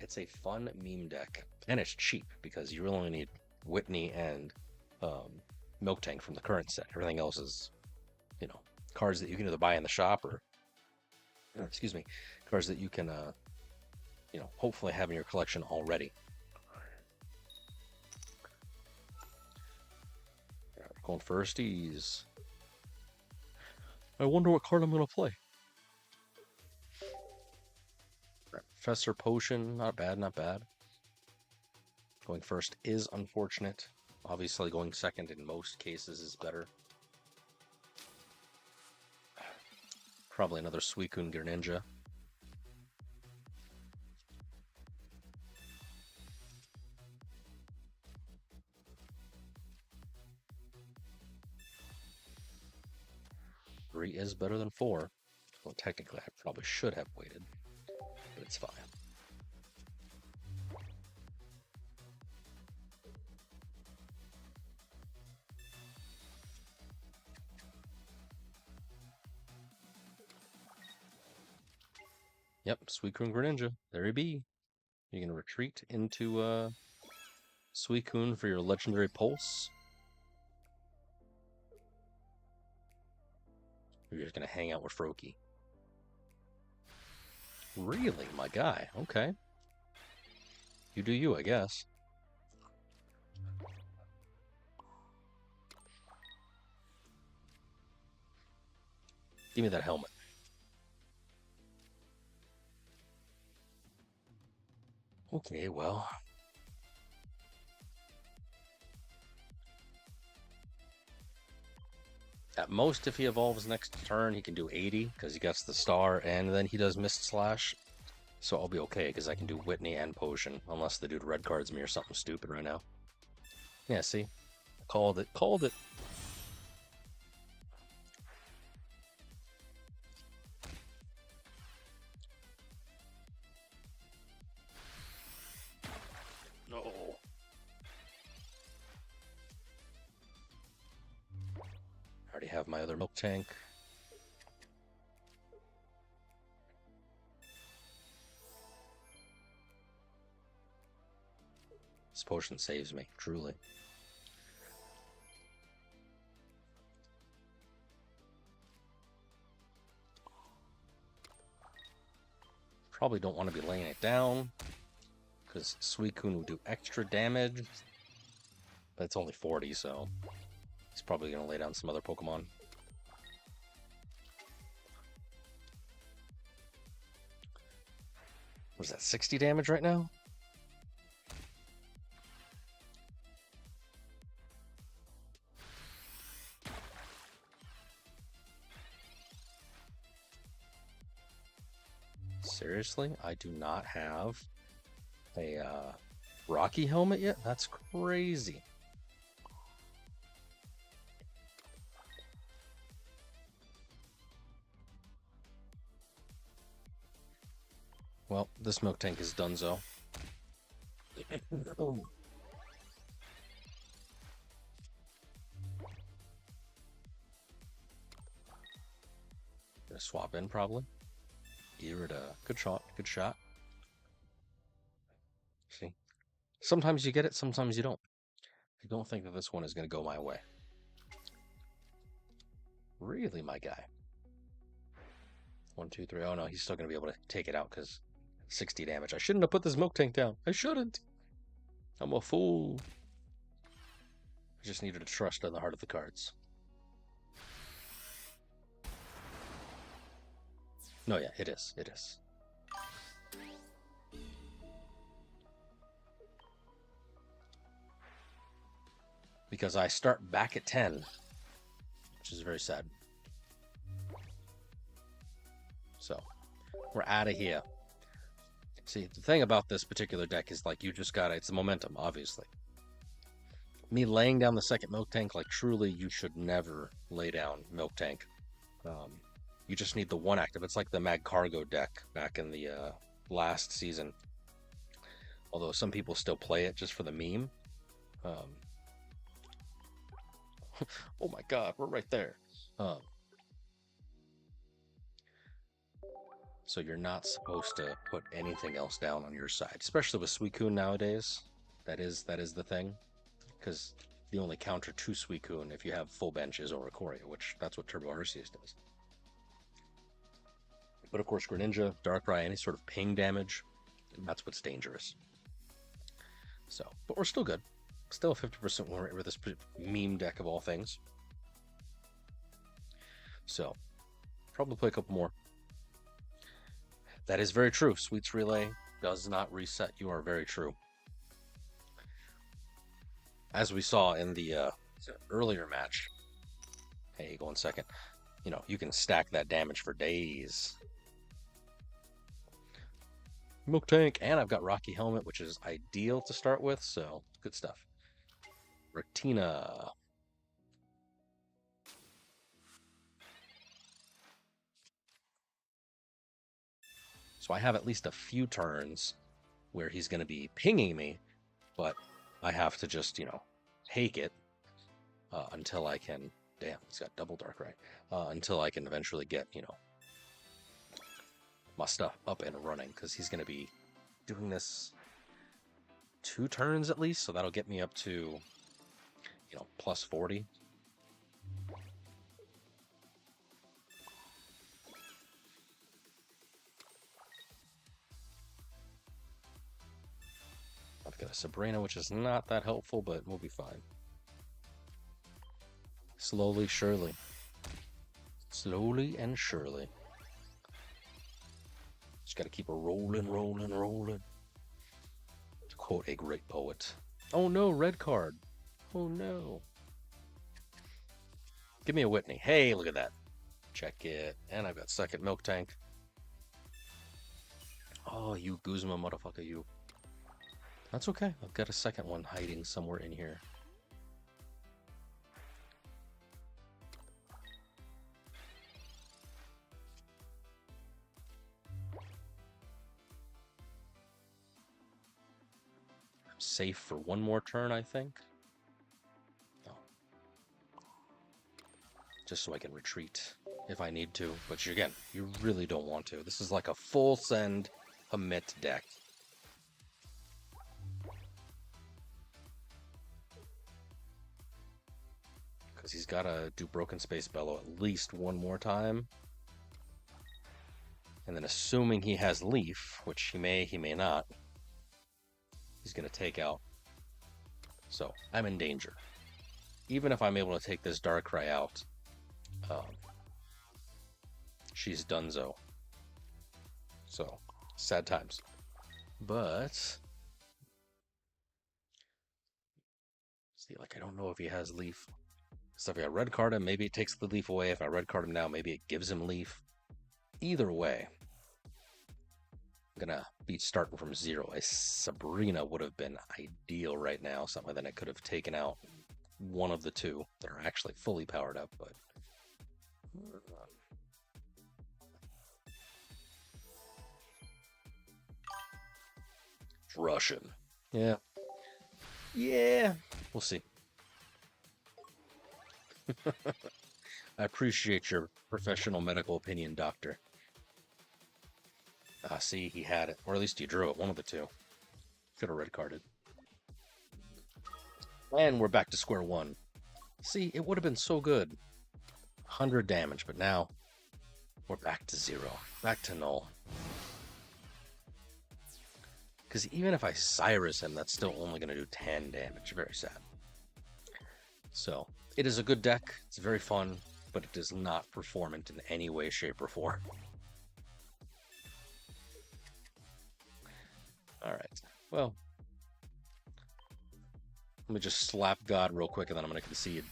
meme deck, and it's cheap because you really only need Whitney and Miltank from the current set. Everything else is, you know, cards that you can either buy in the shop or excuse me, cards that you can, you know, hopefully have in your collection already. All right, we're going firsties. I wonder what card I'm going to play. Right, Professor Potion, not bad, not bad. Going first is unfortunate. Obviously, going second in most cases is better. Probably another Suicune Greninja. Three is better than 4. Well, technically, I probably should have waited. but it's fine. Yep, Suicune Greninja. There he be. You're gonna retreat into Suicune for your legendary pulse. You're just gonna hang out with Froakie. Really, my guy? Okay. You do you, I guess. Give me that helmet. Okay, well. At most, if he evolves next turn, he can do 80, because he gets the star, and then he does Mist Slash. So I'll be okay, because I can do Whitney and Potion, unless the dude red cards me or something stupid right now. Yeah, see? Called it. Called it. No. I already have my other Miltank. This potion saves me, truly. Probably don't want to be laying it down, because Suicune will do extra damage. But it's only 40, so he's probably going to lay down some other Pokemon. Was that 60 damage right now? Seriously? I do not have a Rocky helmet yet? That's crazy. Well, this Miltank is donezo. Gonna swap in probably. Give it a good shot. Good shot. See, sometimes you get it, sometimes you don't. I don't think that this one is gonna go my way. Really, my guy. 1, 2, 3. Oh no, he's still gonna be able to take it out because 60 damage. I shouldn't have put this Miltank down. I shouldn't. I'm a fool. I just needed to trust in the heart of the cards. No, yeah, it is. It is. Because I start back at 10, which is very sad. So, we're out of here. See, the thing about this particular deck is, like, you just gotta, it's the momentum, obviously. Me laying down the second Miltank, like, truly, you should never lay down Miltank. You just need the one active. It's like the Mag Cargo deck back in the last season. Although some people still play it just for the meme. Oh my god, we're right there. So you're not supposed to put anything else down on your side, especially with Suicune nowadays. That is the thing, because the only counter to Suicune if you have full bench is Oricorio, which that's what Turbo Arceus does. But of course, Greninja, Darkrai, any sort of ping damage, that's what's dangerous. So, but we're still good. Still 50% win rate with this meme deck of all things. So, probably play a couple more. That is very true. Sweets Relay does not reset. You are very true. As we saw in the earlier match. Hey, go 1 second. You know, you can stack that damage for days. Miltank, and I've got Rocky Helmet, which is ideal to start with, so good stuff. Rectina. So I have at least a few turns where he's going to be pinging me, but I have to just, take it until I can... Damn, he's got double dark, right? Until I can eventually get, my stuff up and running, because he's going to be doing this 2 turns at least, so that'll get me up to, plus 40. I've got a Sabrina, which is not that helpful, but we'll be fine. Slowly, surely. Slowly and surely. Just gotta keep her rolling, rolling, rolling. To quote a great poet. Oh no, red card. Oh no. Give me a Whitney. Hey, look at that. Check it. And I've got second Miltank. Oh, you Guzma motherfucker, you. That's okay. I've got a second one hiding somewhere in here. I'm safe for one more turn, I think. Oh. Just so I can retreat if I need to. But again, you really don't want to. This is like a full send commit deck. Because he's got to do Broken Space Bellow at least one more time. And then assuming he has Leaf, which he may not, he's going to take out. So I'm in danger. Even if I'm able to take this Darkrai out, she's donezo. So, sad times. But, see, I don't know if he has Leaf. So if I red card him, maybe it takes the Leaf away. If I red card him now, maybe it gives him Leaf. Either way, I'm gonna be starting from 0. A Sabrina would have been ideal right now. Something that I could have taken out one of the 2 that are actually fully powered up, but Russian. Yeah. Yeah. We'll see. I appreciate your professional medical opinion, doctor. See, he had it. Or at least he drew it. One of the 2. Could have red carded. And we're back to square one. See, it would have been so good. 100 damage, but now we're back to 0. Back to null. Because even if I Cyrus him, that's still only going to do 10 damage. Very sad. So, it is a good deck. It's very fun, but it is not performant in any way, shape, or form. Alright, well, let me just slap God real quick and then I'm going to concede.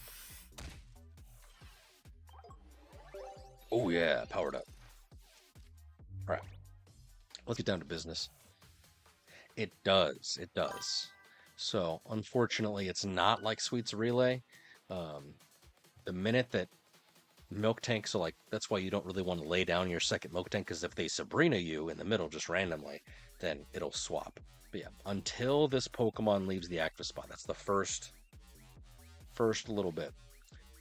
Oh yeah, powered up. Alright, let's get down to business. It does, it does. So, unfortunately, it's not like Sweets Relay. The minute that Miltank, so that's why you don't really want to lay down your second Miltank, because if they Sabrina you in the middle just randomly, then it'll swap. But yeah, until this Pokemon leaves the active spot, that's the first little bit.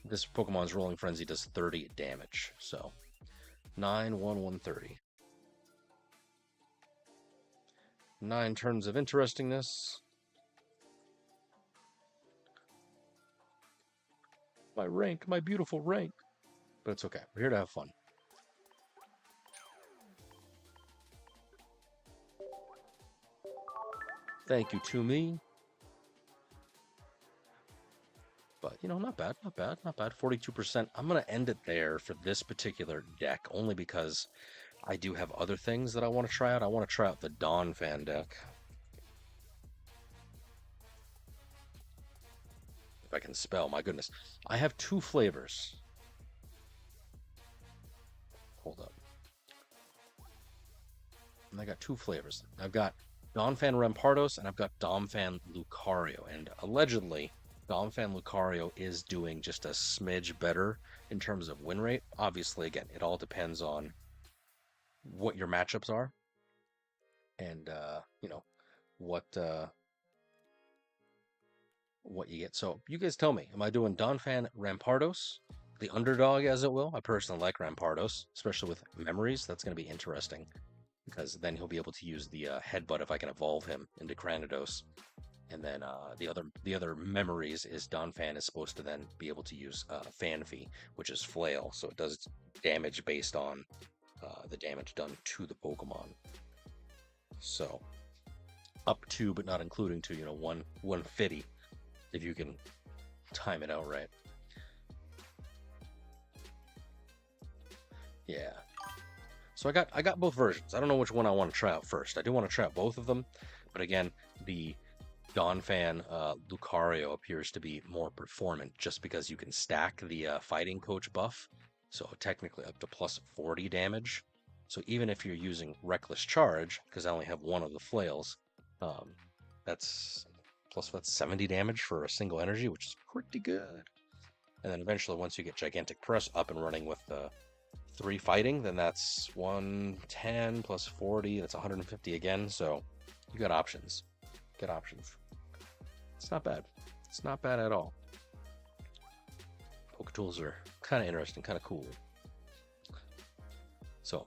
This Pokemon's Rolling Frenzy does 30 damage, so 9, 1, 130. 9 turns of interestingness. My rank, my beautiful rank. But it's okay. We're here to have fun. Thank you to me. But, not bad, not bad, not bad. 42%. I'm going to end it there for this particular deck, only because I do have other things that I want to try out. I want to try out the Donphan deck. If I can spell, my goodness. I have 2 flavors. Hold up. And I got 2 flavors. I've got Donphan Rampardos and I've got Donphan Lucario. And allegedly, Donphan Lucario is doing just a smidge better in terms of win rate. Obviously, again, it all depends on what your matchups are. and you know what what you get. So you guys tell me, am I doing Donphan Rampardos, the underdog, as it will? I personally like Rampardos, especially with memories. That's going to be interesting because then he'll be able to use the headbutt if I can evolve him into Granados. And then the other memories is Donphan is supposed to then be able to use Fanfy, which is flail, so it does damage based on the damage done to the Pokemon. So up to, but not including to, 150 if you can time it out right. Yeah. So I got both versions. I don't know which one I want to try out first. I do want to try out both of them, but again, the Donphan Lucario appears to be more performant just because you can stack the fighting coach buff, so technically up to plus 40 damage. So even if you're using Reckless Charge, because I only have one of the flails, that's 70 damage for a single energy, which is pretty good. And then eventually, once you get Gigantic Press up and running with the 3 fighting, then that's 110 plus 40, that's 150 again, so you got options. Get options. It's not bad. It's not bad at all. Poketools are kind of interesting, kind of cool. So,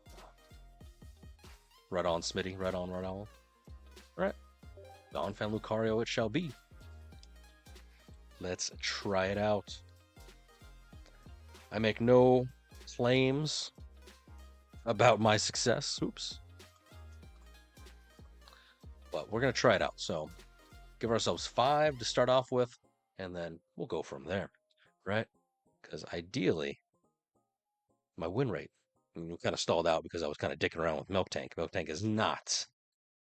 right on, Smitty. Right on, right on. All right. Donphan Lucario it shall be. Let's try it out. I make no claims about my success. Oops. But we're going to try it out. So give ourselves 5 to start off with, and then we'll go from there, right? Because ideally, my win rate, we kind of stalled out because I was kind of dicking around with Miltank. Miltank is not,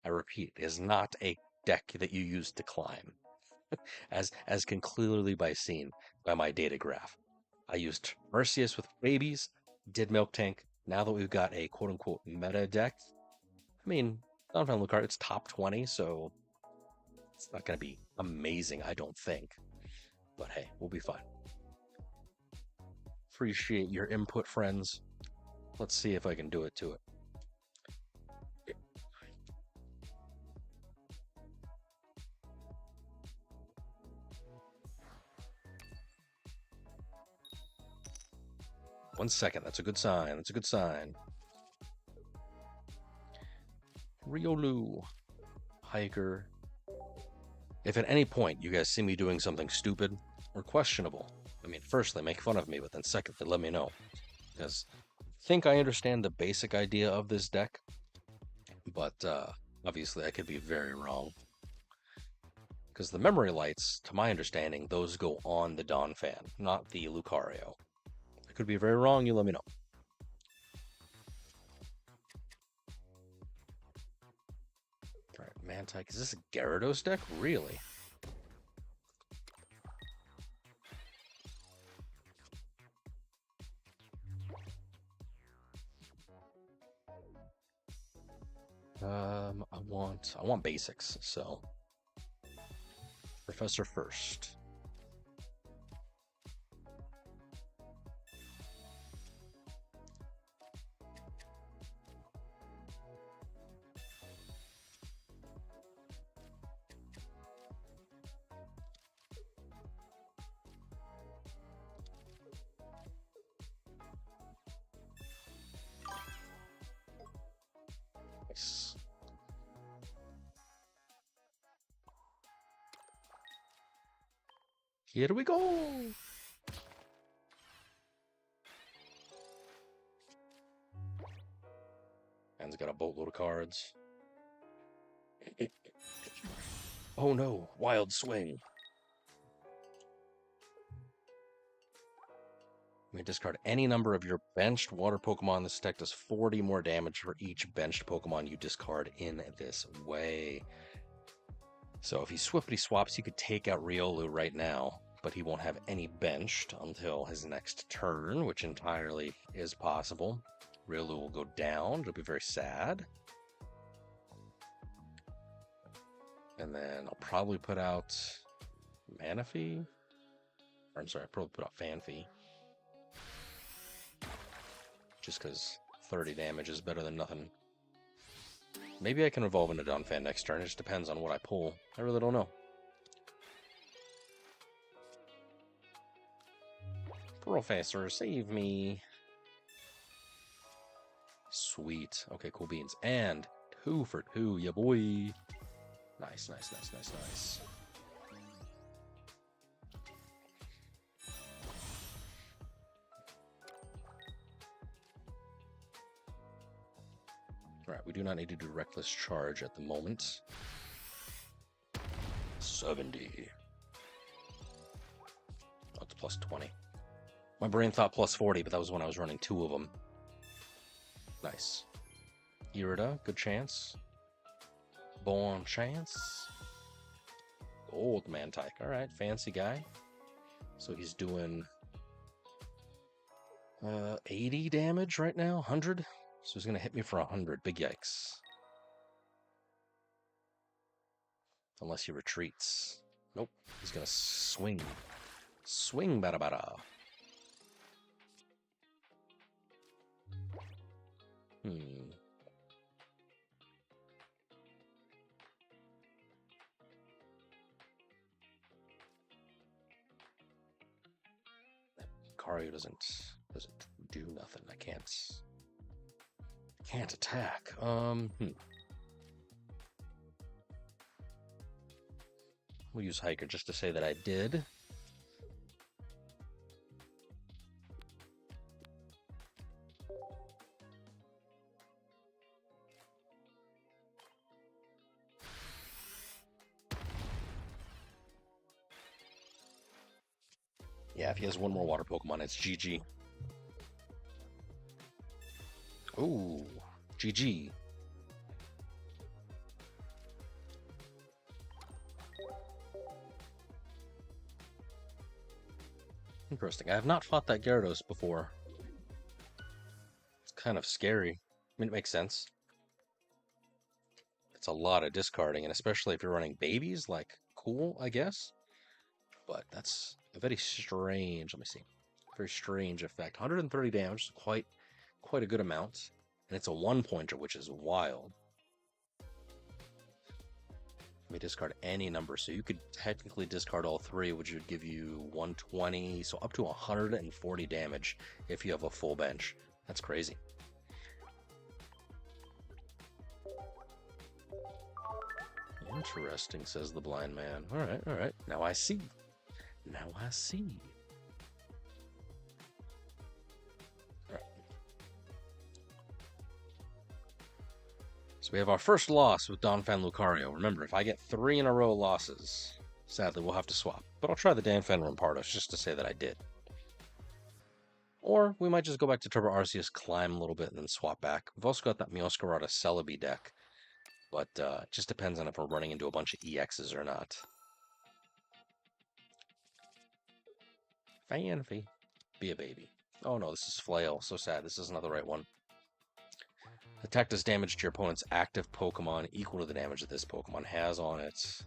I repeat, is not a deck that you use to climb, as can clearly be seen by my data graph. I used Arceus with babies, did Miltank. Now that we've got a quote-unquote meta deck, I mean, Donphan Lucario, it's top 20, so it's not going to be amazing, I don't think. But hey, we'll be fine. Appreciate your input, friends. Let's see if I can do it to it. One second, that's a good sign. That's a good sign. Riolu, Hiker. If at any point you guys see me doing something stupid or questionable, I mean, firstly, make fun of me, but then secondly, let me know. Because I think I understand the basic idea of this deck, but obviously I could be very wrong. Because the memory lights, to my understanding, those go on the Donphan, not the Lucario. I could be very wrong, you let me know. Alright, Mantike. Is this a Gyarados deck? Really? I want basics, so Professor first. Nice. Here we go. Man's got a boatload of cards. Oh no, Wild Swing. You may discard any number of your benched water Pokemon. This deck does 40 more damage for each benched Pokemon you discard in this way. So if he swiftly swaps, you could take out Riolu right now, but he won't have any benched until his next turn, which entirely is possible. Riolu will go down. It'll be very sad. And then I'll probably put out Manaphy. Or I'm sorry, I'll probably put out Fanfy. Just because 30 damage is better than nothing. Maybe I can evolve into Donphan next turn. It just depends on what I pull. I really don't know. Professor, save me. Sweet. Okay, cool beans. And 2 for 2, ya boy. Nice, nice, nice, nice, nice. Alright, we do not need to do Reckless Charge at the moment. 70. Oh, it's plus 20. My brain thought plus 40, but that was when I was running 2 of them. Nice. Irida, good chance. Bon chance. Old Miltank. Alright, fancy guy. So he's doing 80 damage right now, 100. So he's going to hit me for 100. Big yikes. Unless he retreats. Nope. He's going to swing. Swing, bada bada. Lucario doesn't do nothing. I can't attack. We'll use Hiker just to say that I did. Yeah, if he has one more water Pokemon, it's GG. Ooh, GG. Interesting. I have not fought that Gyarados before. It's kind of scary. I mean, it makes sense. It's a lot of discarding, and especially if you're running babies, like, cool, I guess. But that's a very strange, let me see, very strange effect. 130 damage, quite a good amount. And it's a 1-pointer, which is wild. Let me discard any number. So you could technically discard all 3, which would give you 120, so up to 140 damage if you have a full bench. That's crazy. Interesting, says the blind man. All right. Now I see. Now I see. So we have our first loss with Donphan Lucario. Remember, if I get 3 in a row losses, sadly we'll have to swap. But I'll try the Donphan Rampardos just to say that I did. Or we might just go back to Turbo Arceus, climb a little bit, and then swap back. We've also got that Meowscarada Celebi deck. But it just depends on if we're running into a bunch of EXs or not. Fanfy. Be a baby. Oh no, this is Flail. So sad. This is not the right one. Attack does damage to your opponent's active Pokemon equal to the damage that this Pokemon has on it.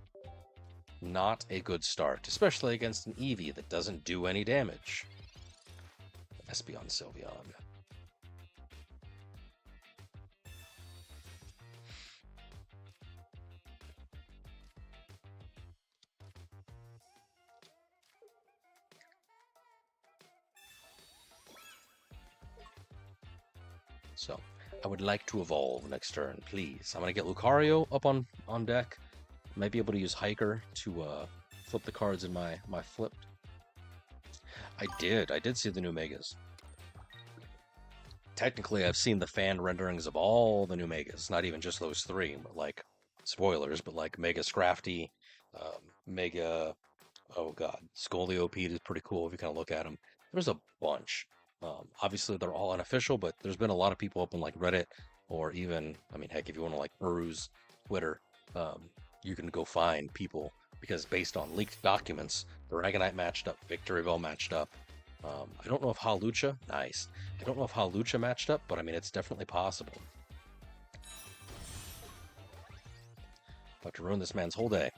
Not a good start, especially against an Eevee that doesn't do any damage. Espeon Sylveon. So, I would like to evolve next turn, please. I'm going to get Lucario up on deck. Might be able to use Hiker to flip the cards in my flip. I did see the new Megas. Technically, I've seen the fan renderings of all the new Megas. Not even just those 3, but like, spoilers, but like Mega Scrafty, Mega, oh god, Scoliope is pretty cool if you kind of look at them. There's a bunch. Obviously, they're all unofficial, but there's been a lot of people up on like Reddit, or even, I mean, heck, if you want to like peruse Twitter, you can go find people, because based on leaked documents, Dragonite matched up, Victory Bell matched up. I don't know if Hawlucha, nice. I don't know if Hawlucha matched up, but I mean, it's definitely possible. About to ruin this man's whole day.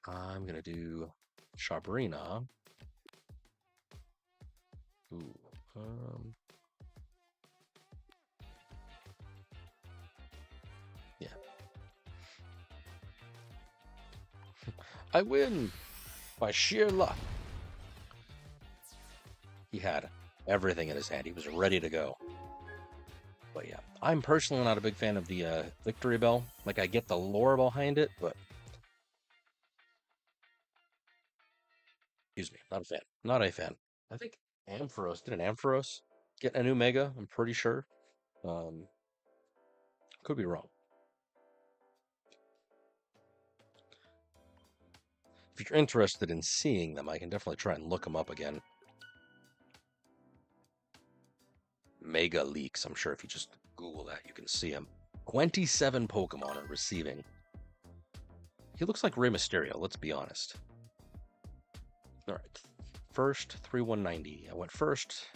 I'm going to do Sharperina. Ooh. Yeah. I win by sheer luck. He had everything in his hand. He was ready to go. But yeah, I'm personally not a big fan of the Victory Bell. Like, I get the lore behind it, but excuse me, not a fan. Not a fan. I think Ampharos, did an Ampharos get a new Mega? I'm pretty sure. Could be wrong. If you're interested in seeing them, I can definitely try and look them up again. Mega leaks. I'm sure if you just Google that, you can see them. 27 Pokemon are receiving. He looks like Rey Mysterio, let's be honest. All right. First, 3/190. I went first.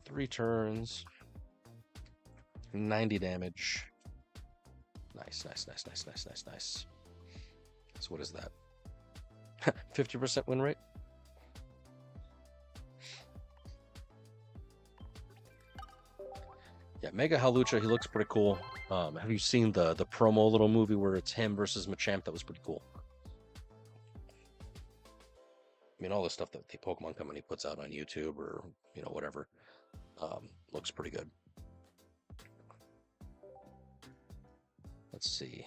3 turns. 90 damage. Nice. So what is that? 50% win rate? Yeah, Mega Halucha, he looks pretty cool. Have you seen the promo little movie where it's him versus Machamp? That was pretty cool. I mean, all the stuff that the Pokemon company puts out on YouTube or, whatever, looks pretty good. Let's see.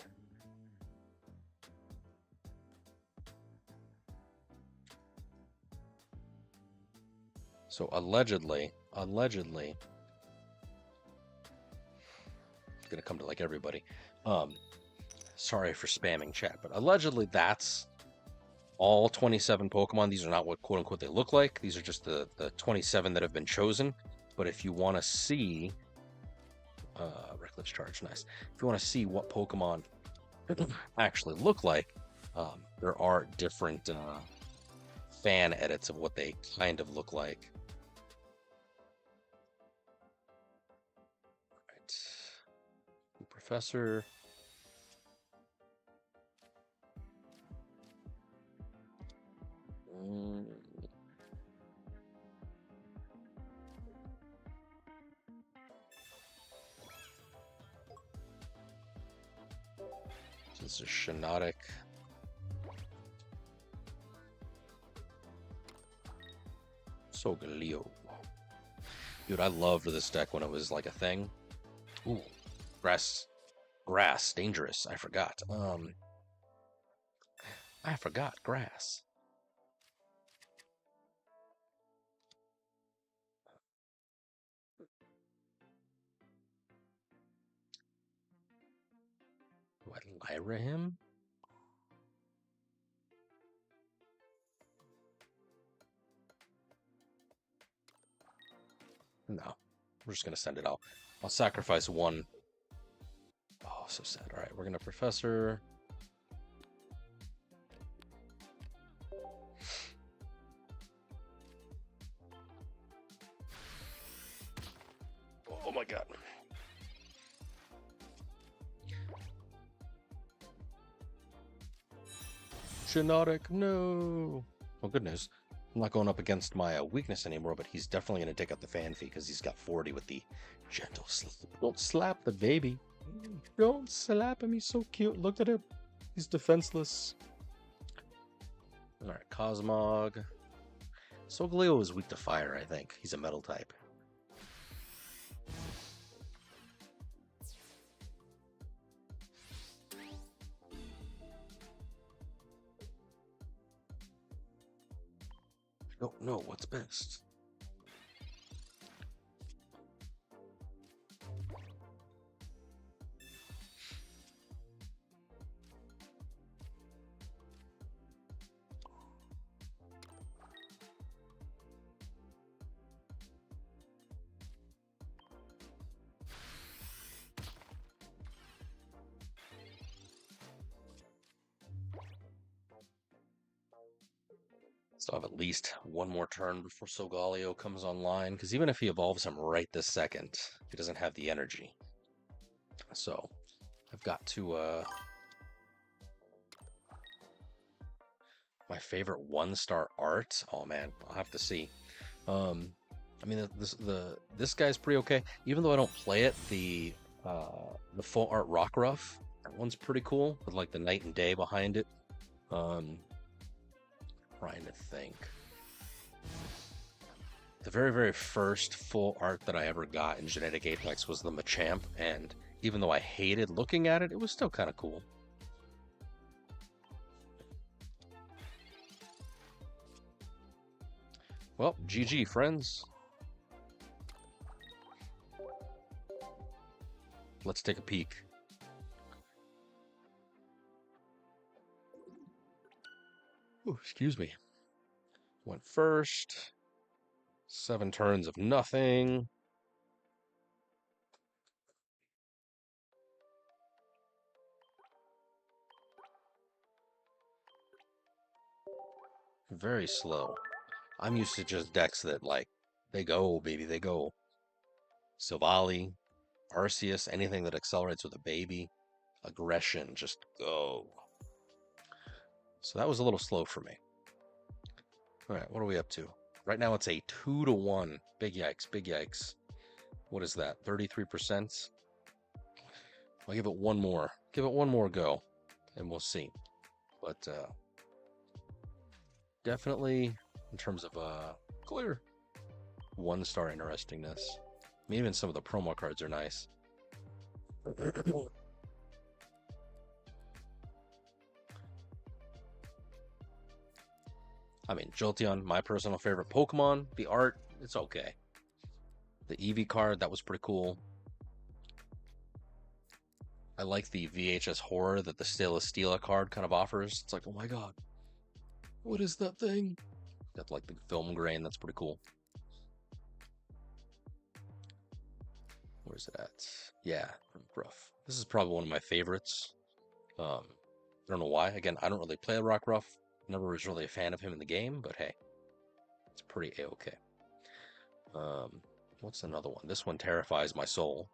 So allegedly, it's gonna come to like everybody. Sorry for spamming chat, but allegedly that's all 27 Pokemon. These are not what quote unquote they look like. These are just the 27 that have been chosen. But if you want to see Reckless Charge, nice. If you want to see what Pokemon actually look like, there are different fan edits of what they kind of look like. Right. Professor. This is Shiinotic. Solgaleo. Dude, I loved this deck when it was like a thing. Ooh, grass, dangerous. I forgot. I forgot grass. Do I Lyra him? No, we're just gonna send it out. I'll sacrifice one. Oh, so sad. All right, we're gonna Professor. Oh my god. Shiinotic, no. Well, good news. I'm not going up against my weakness anymore, but he's definitely going to take out the fan fee because he's got 40 with the gentle slap. Don't slap the baby. Don't slap him. He's so cute. Look at him. He's defenseless. All right, Cosmog. Solgaleo is weak to fire, I think. He's a metal type. I don't know what's best. So I have at least one more turn before Solgaleo comes online, because even if he evolves him right this second, he doesn't have the energy. So I've got to My favorite one-star art? Oh man, I'll have to see. Um, I mean, this guy's pretty okay. Even though I don't play it, the full art Rockruff, that one's pretty cool with like the night and day behind it. Um, Trying to think. The very, very first full art that I ever got in Genetic Apex was the Machamp, and even though I hated looking at it, it was still kind of cool. Well, GG, friends. Let's take a peek. Ooh, excuse me. Went first. 7 turns of nothing. Very slow. I'm used to just decks that, like, they go, baby, they go. Silvally, Arceus, anything that accelerates with a baby. Aggression, just go. So that was a little slow for me. All right, what are we up to? Right now it's a 2-1. Big yikes, big yikes. What is that, 33%? I'll give it one more. Give it one more go, and we'll see. But definitely, in terms of clear, 1-star interestingness. I mean, even some of the promo cards are nice. I mean, Jolteon, my personal favorite Pokemon. The art, it's okay. The Eevee card, that was pretty cool. I like the VHS horror that the Steel card kind of offers. It's like, oh my god, what is that thing? Got like the film grain, that's pretty cool. Where's it at? Yeah, Rough. This is probably one of my favorites. I don't know why. Again, I don't really play Rockruff. Never was really a fan of him in the game, but hey, it's pretty a-okay. What's another one? This one terrifies my soul.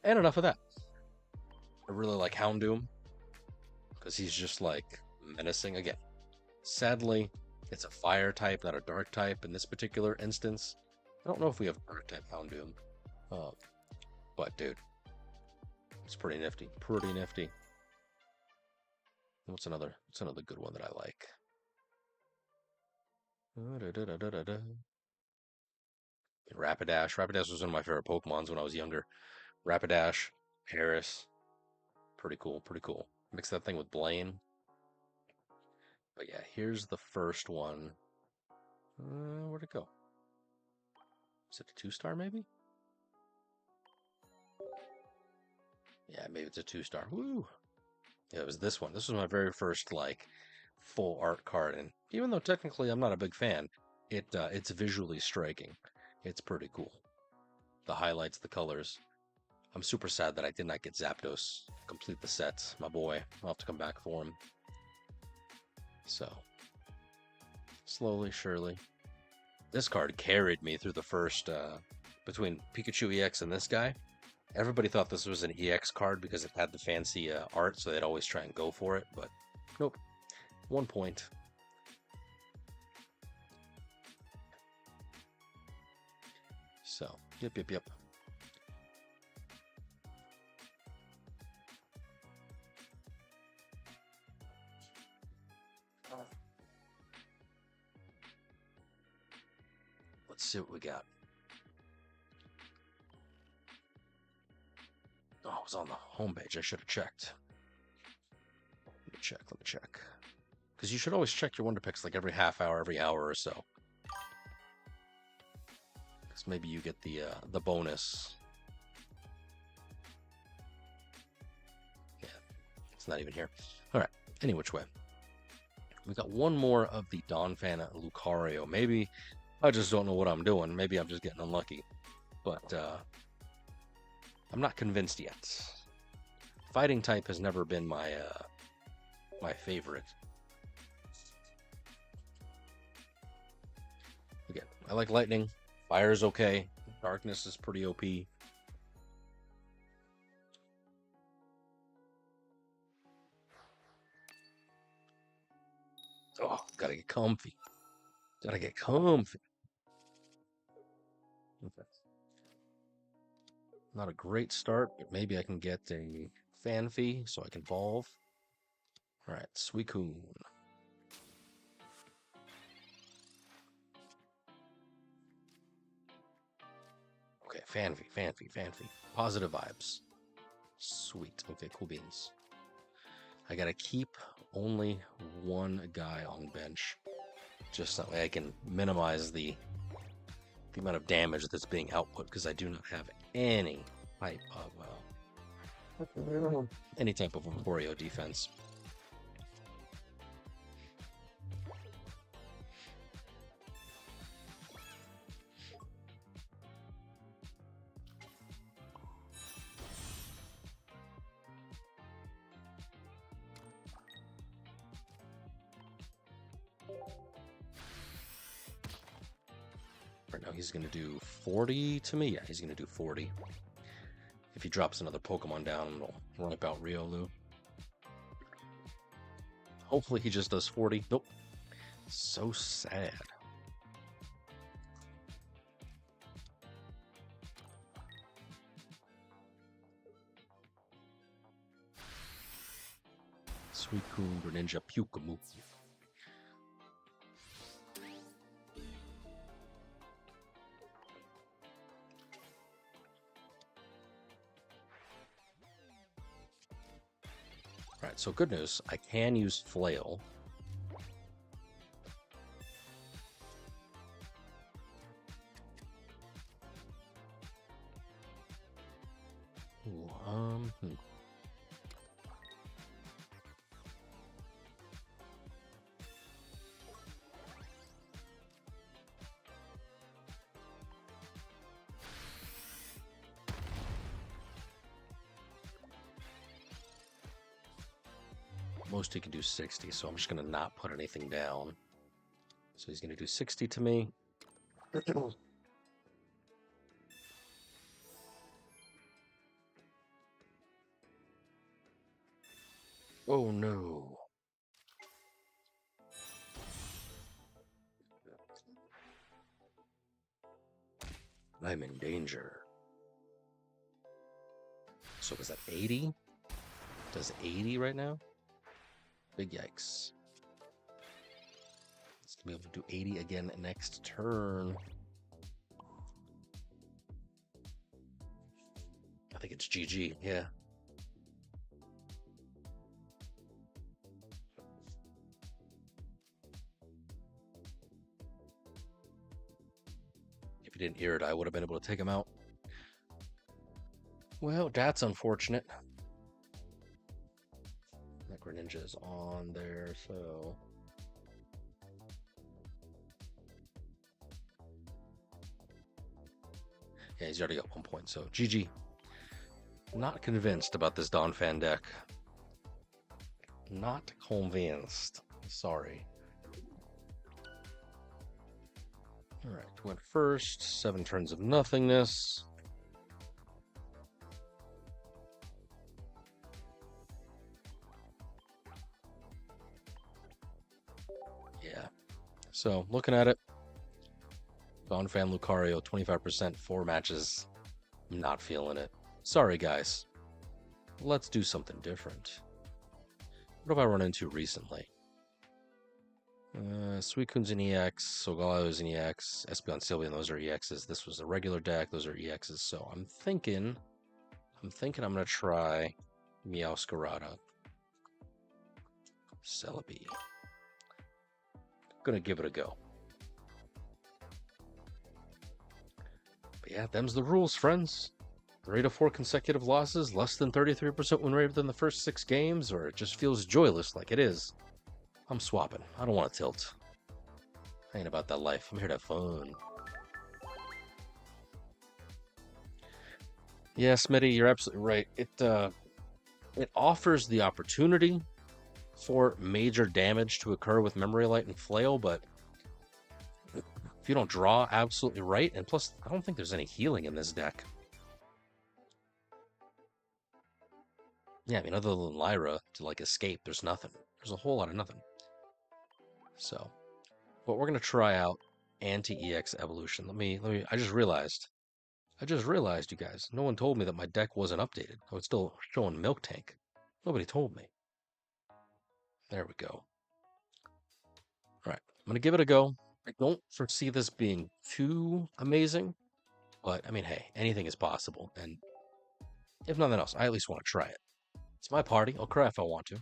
And enough of that. I really like Houndoom because he's just like menacing. Again, sadly, it's a fire type, not a dark type in this particular instance. I don't know if we have dark type Houndoom. But dude, it's pretty nifty. Pretty nifty. What's another good one that I like? Rapidash. Rapidash was one of my favorite Pokemons when I was younger. Rapidash, Paris. Pretty cool, pretty cool. Mix that thing with Blaine. But yeah, here's the first one. Where'd it go? Is it a 2-star maybe? Yeah, maybe it's a 2-star. Woo! Yeah, it was this one. This was my very first, like, full art card. And even though technically I'm not a big fan, it's visually striking. It's pretty cool. The highlights, the colors. I'm super sad that I did not get Zapdos complete the set. My boy. I'll have to come back for him. So, slowly, surely. This card carried me through the first, between Pikachu EX and this guy. Everybody thought this was an EX card because it had the fancy art, so they'd always try and go for it, but nope. 1 point. So, yep. Let's see what we got. Oh, it was on the homepage. I should have checked. Let me check. Because you should always check your Wonder Picks like every half hour, every hour or so. Because maybe you get the bonus. Yeah, it's not even here. All right, any which way. We got one more of the Donphan Lucario. Maybe I just don't know what I'm doing. Maybe I'm just getting unlucky. But I'm not convinced yet. Fighting type has never been my my favorite. Again, I like lightning. Fire's okay. Darkness is pretty OP. Oh, gotta get comfy. Gotta get comfy. Okay. Not a great start, but maybe I can get a Fanfy so I can evolve. All right, Suicune. Okay, Fanfy. Positive vibes. Sweet. Okay, cool beans. I gotta keep only one guy on bench. Just that way I can minimize the amount of damage that's being output, because I do not have any type of Vaporeon defense. Right now he's going to do 40 to me. Yeah, he's going to do 40. If he drops another Pokemon down, it'll wipe out Riolu. Hopefully he just does 40. Nope. So sad. Suicune, Greninja, Pukamu. Alright, so good news. I can use Flail. Ooh, Most he can do 60, so I'm just going to not put anything down. So he's going to do 60 to me. Oh no. I'm in danger. So was that 80? Does 80 right now? Big yikes. It's gonna be able to do 80 again next turn. I think it's GG, yeah. If you didn't hear it, I would have been able to take him out. Well, that's unfortunate. That Greninja is on there, so... Yeah, he's already got 1 point, so GG. Not convinced about this Donphan deck. Not convinced. Sorry. Alright, went first. 7 turns of nothingness. Yeah. So, looking at it. Donphan Lucario, 25%, 4 matches. Not feeling it. Sorry, guys. Let's do something different. What have I run into recently? Suicune's an EX, Solgalio's an EX, Espeon, Sylveon, those are EXs. This was a regular deck, those are EXs. So I'm thinking I'm gonna try Meowscarada. Celebi. Gonna give it a go. But yeah, them's the rules, friends. 3 to 4 consecutive losses, less than 33% win rate within the first 6 games, or it just feels joyless like it is. I'm swapping. I don't want to tilt. I ain't about that life. I'm here to have fun. Yeah, Smitty, you're absolutely right. It offers the opportunity for major damage to occur with Memory Light and Flail, but if you don't draw absolutely right, and plus, I don't think there's any healing in this deck. Yeah, I mean, other than Lyra to, like, escape, there's nothing. There's a whole lot of nothing. So, but we're gonna try out anti-EX evolution. I just realized, you guys, no one told me that my deck wasn't updated. I was still showing Miltank. Nobody told me. There we go. All right, I'm gonna give it a go. I don't foresee this being too amazing, but I mean, hey, anything is possible. And if nothing else, I at least want to try it. It's my party. I'll cry if I want to.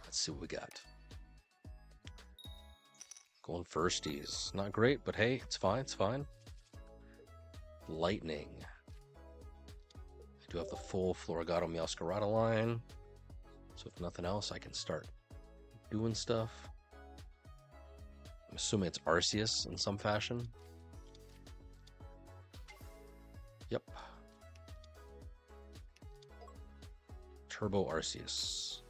Let's see what we got. Going firsties. Not great, but hey, it's fine. It's fine. Lightning. I do have the full Floragato Meowscarada line. So if nothing else, I can start doing stuff. I'm assuming it's Arceus in some fashion. Yep. Turbo Arceus.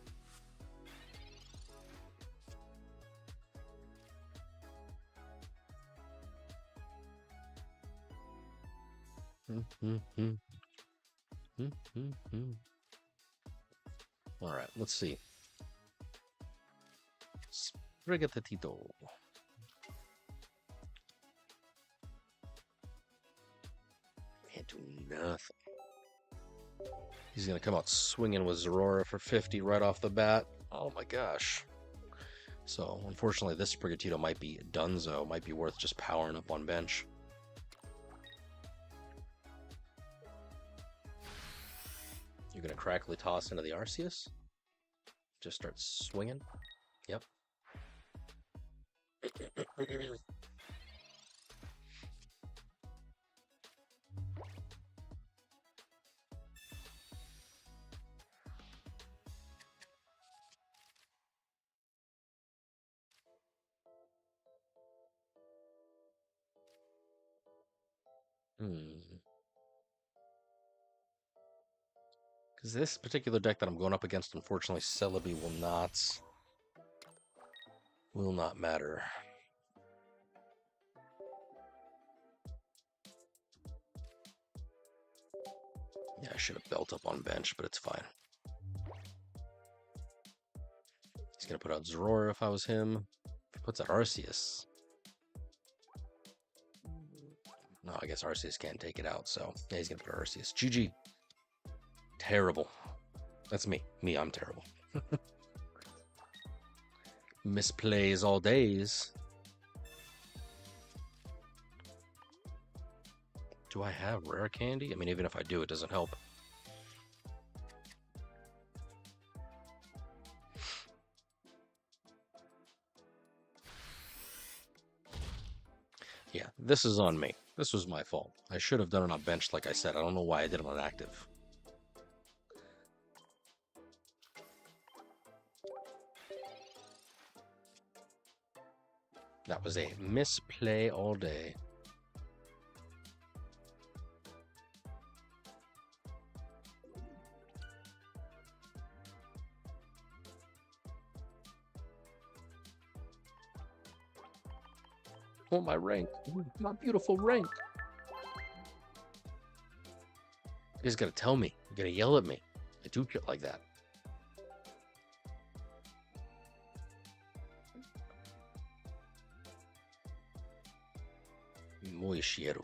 All right, let's see. Sprigatito. Can't do nothing. He's gonna come out swinging with Zorora for 50 right off the bat. Oh my gosh. So unfortunately, this Sprigatito might be dunzo. Might be worth just powering up on bench. You're gonna crackly toss into the Arceus? Just start swinging? Yep. Because this particular deck that I'm going up against, unfortunately, Celebi will not matter. Yeah, I should have built up on bench, but it's fine. He's going to put out Zorora if I was him. If he puts out Arceus. No, I guess Arceus can't take it out, so yeah, he's going to put Arceus. GG. Terrible. That's me. I'm terrible. Misplays all days. Do I have rare candy? I mean, even if I do, it doesn't help. Yeah, this is on me. This was my fault. I should have done it on bench, like I said. I don't know why I did it on active. That was a misplay all day. Oh, my rank. My beautiful rank. You just gotta tell me. You gotta yell at me. I do shit like that. Muy chiero.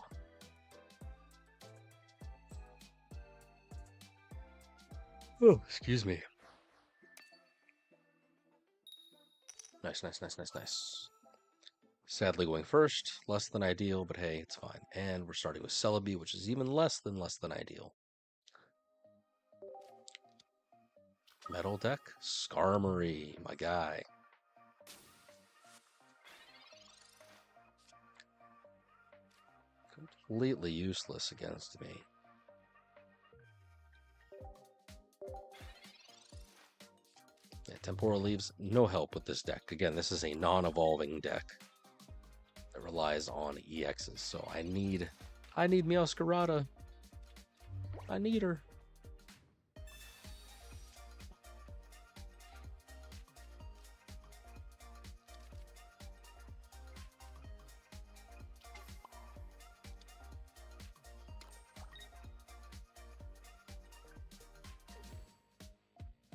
Oh, excuse me. Nice. Sadly going first, less than ideal, but hey, it's fine. And we're starting with Celebi, which is even less than ideal. Metal deck, Skarmory, my guy. Completely useless against me. Yeah, Temporal Leaves, no help with this deck. Again, this is a non-evolving deck that relies on EXs, so I need Meowscarada. I need her.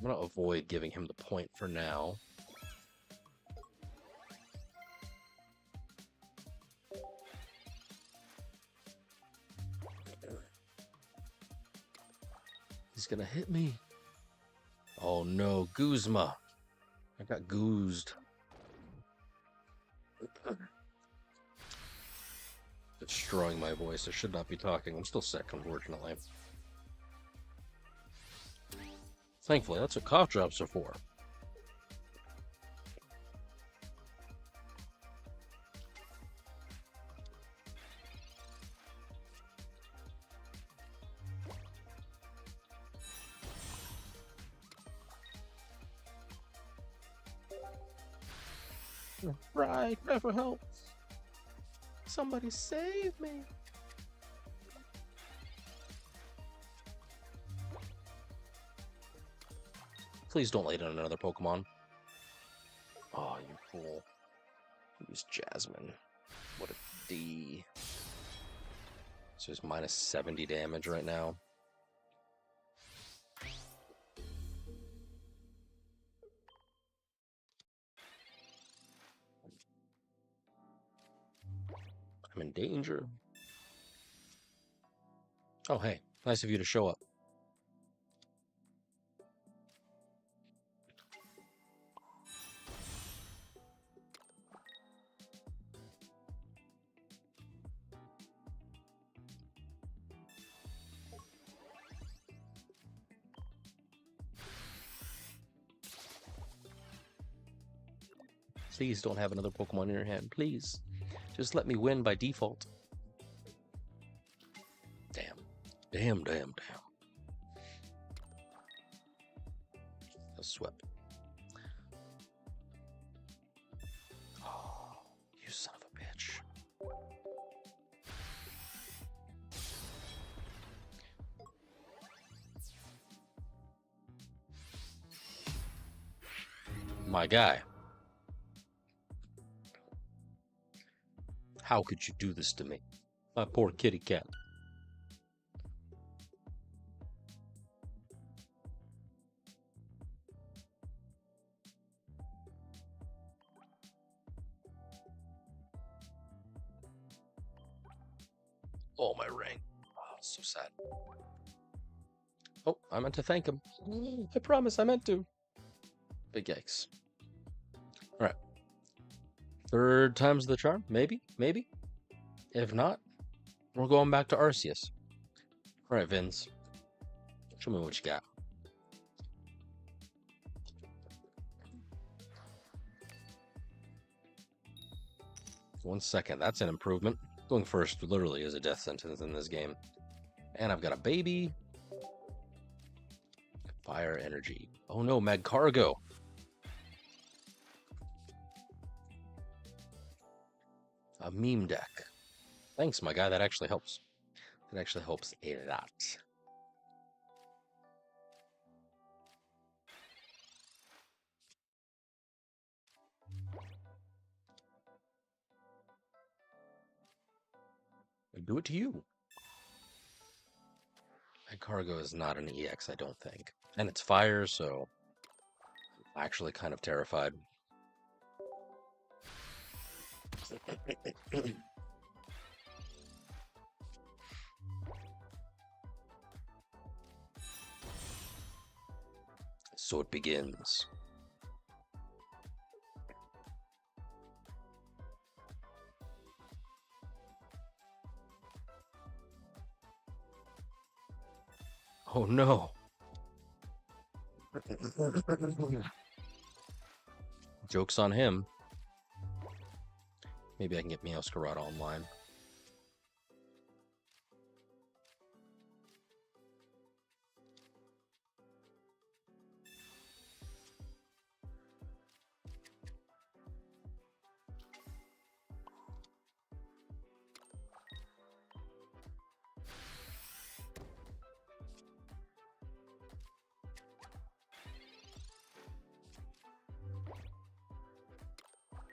I'm gonna avoid giving him the point for now. He's gonna hit me. Oh no, Guzma. I got goozed. Destroying my voice. I should not be talking. I'm still sick, unfortunately. Thankfully, that's what cough drops are for. Right, cry for help. Somebody save me. Please don't lay down another Pokemon. Oh, you fool. Use Jasmine. What a D. So he's minus 70 damage right now. I'm in danger. Oh, hey. Nice of you to show up. Please don't have another Pokemon in your hand. Please. Just let me win by default. Damn. Damn, damn, damn. A swept. Oh, you son of a bitch. My guy. How could you do this to me? My poor kitty cat. Oh, my ring. Oh, so sad. Oh, I meant to thank him. I promise I meant to. Big yikes. All right. Third time's the charm? Maybe? Maybe? If not, we're going back to Arceus. All right, Vince. Show me what you got. One second. That's an improvement. Going first literally is a death sentence in this game. And I've got a baby. Fire energy. Oh no, Magcargo. A meme deck. Thanks, my guy. That actually helps. That actually helps a lot. I do it to you. My cargo is not an EX, I don't think. And it's fire, so I'm actually kind of terrified. So it begins. Oh no. Joke's on him. Maybe I can get Meowscarada online.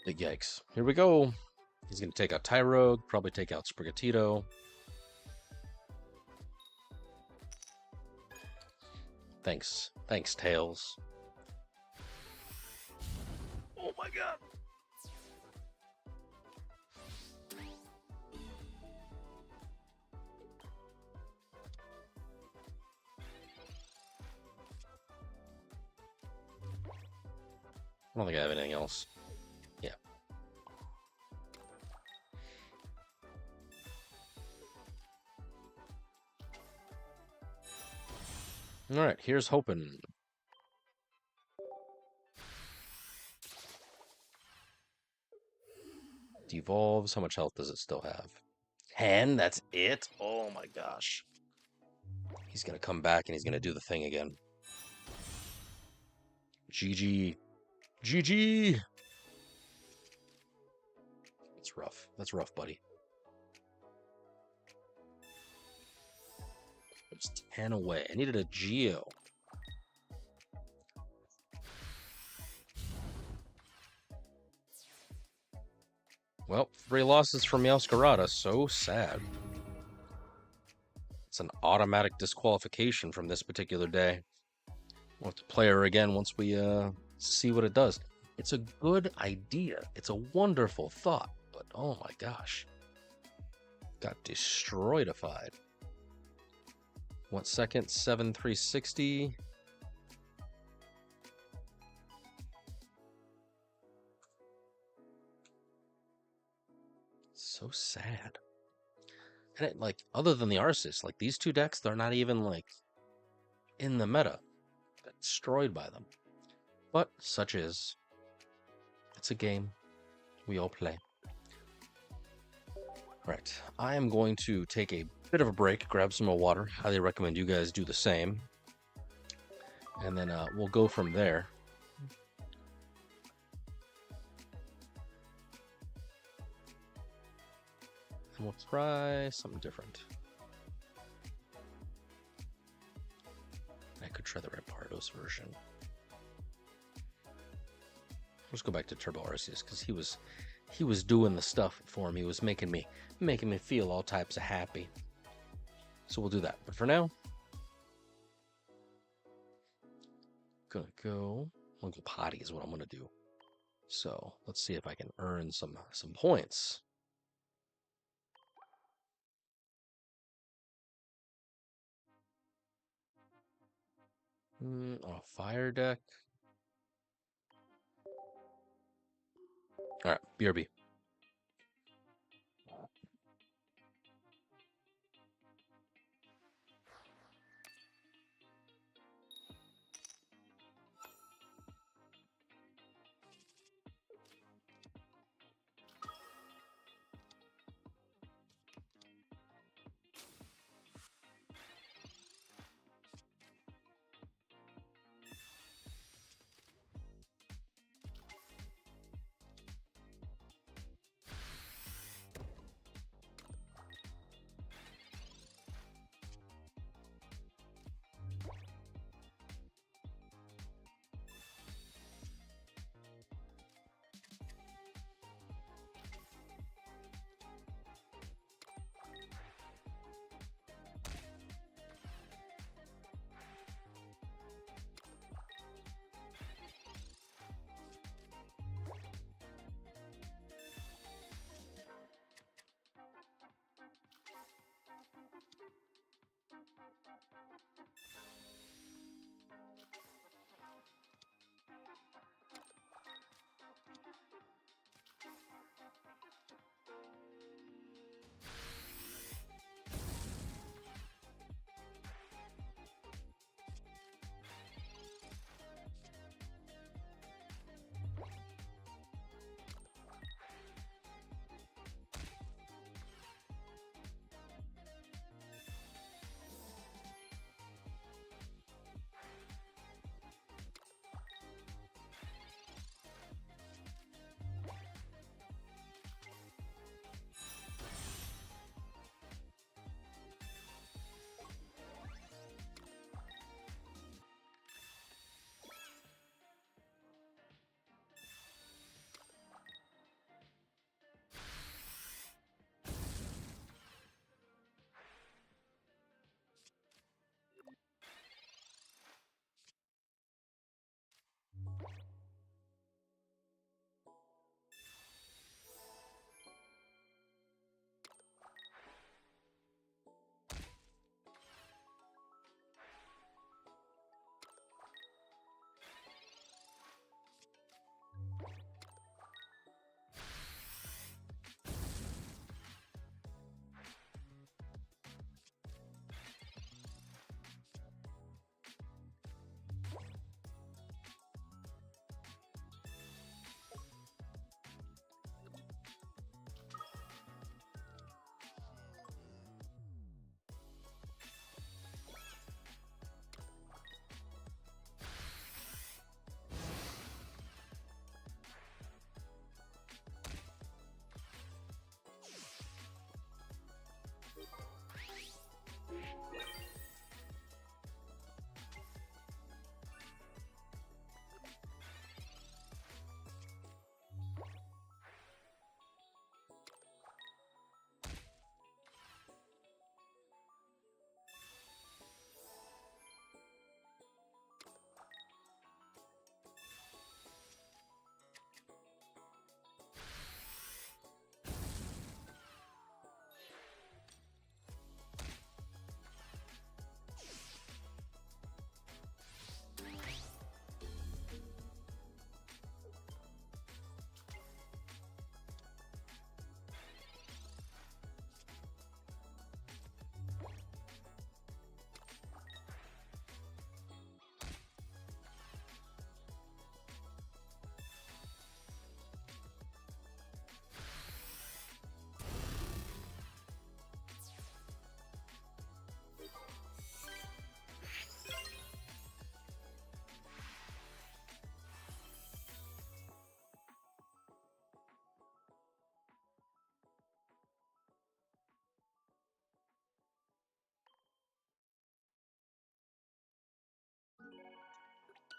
Big yikes. Here we go. He's going to take out Tyrogue, probably take out Sprigatito. Thanks. Thanks, Tails. Oh my god. I don't think I have anything else. Yeah. Alright, here's hoping. Devolves. How much health does it still have? 10? That's it? Oh my gosh. He's gonna come back and he's gonna do the thing again. GG. GG! That's rough. That's rough, buddy. It's 10 away. I needed a Geo. Well, 3 losses from Meowscarada. So sad. It's an automatic disqualification from this particular day. We'll have to play her again once we see what it does. It's a good idea. It's a wonderful thought. But oh my gosh. Got destroyed-ified. 1 second, 7,360. So sad. And it, like, other than the Arceus, like, these two decks, they're not even, like, in the meta. Got destroyed by them. But such is. It's a game. We all play. Right. I am going to take a bit of a break, grab some more water. Highly recommend you guys do the same. And then we'll go from there. And we'll try something different. I could try the Rampardos version. Let's go back to Turbo Arceus because he was doing the stuff for me. He was making me feel all types of happy. So we'll do that. But for now, I'm gonna go potty is what I'm gonna do. So let's see if I can earn some points. Oh, fire deck. All right, BRB.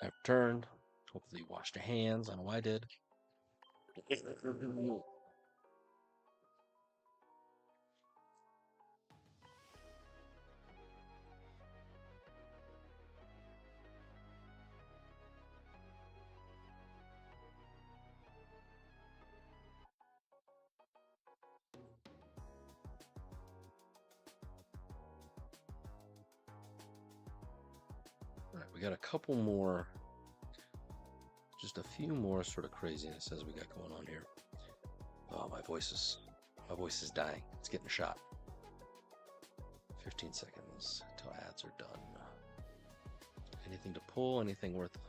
I've turned. Hopefully you washed your hands. I know I did. All right, we got a couple more, just a few more sort of craziness as we got going on here. Oh, my voice is dying. It's getting shot. 15 seconds till ads are done. Anything to pull? Anything worth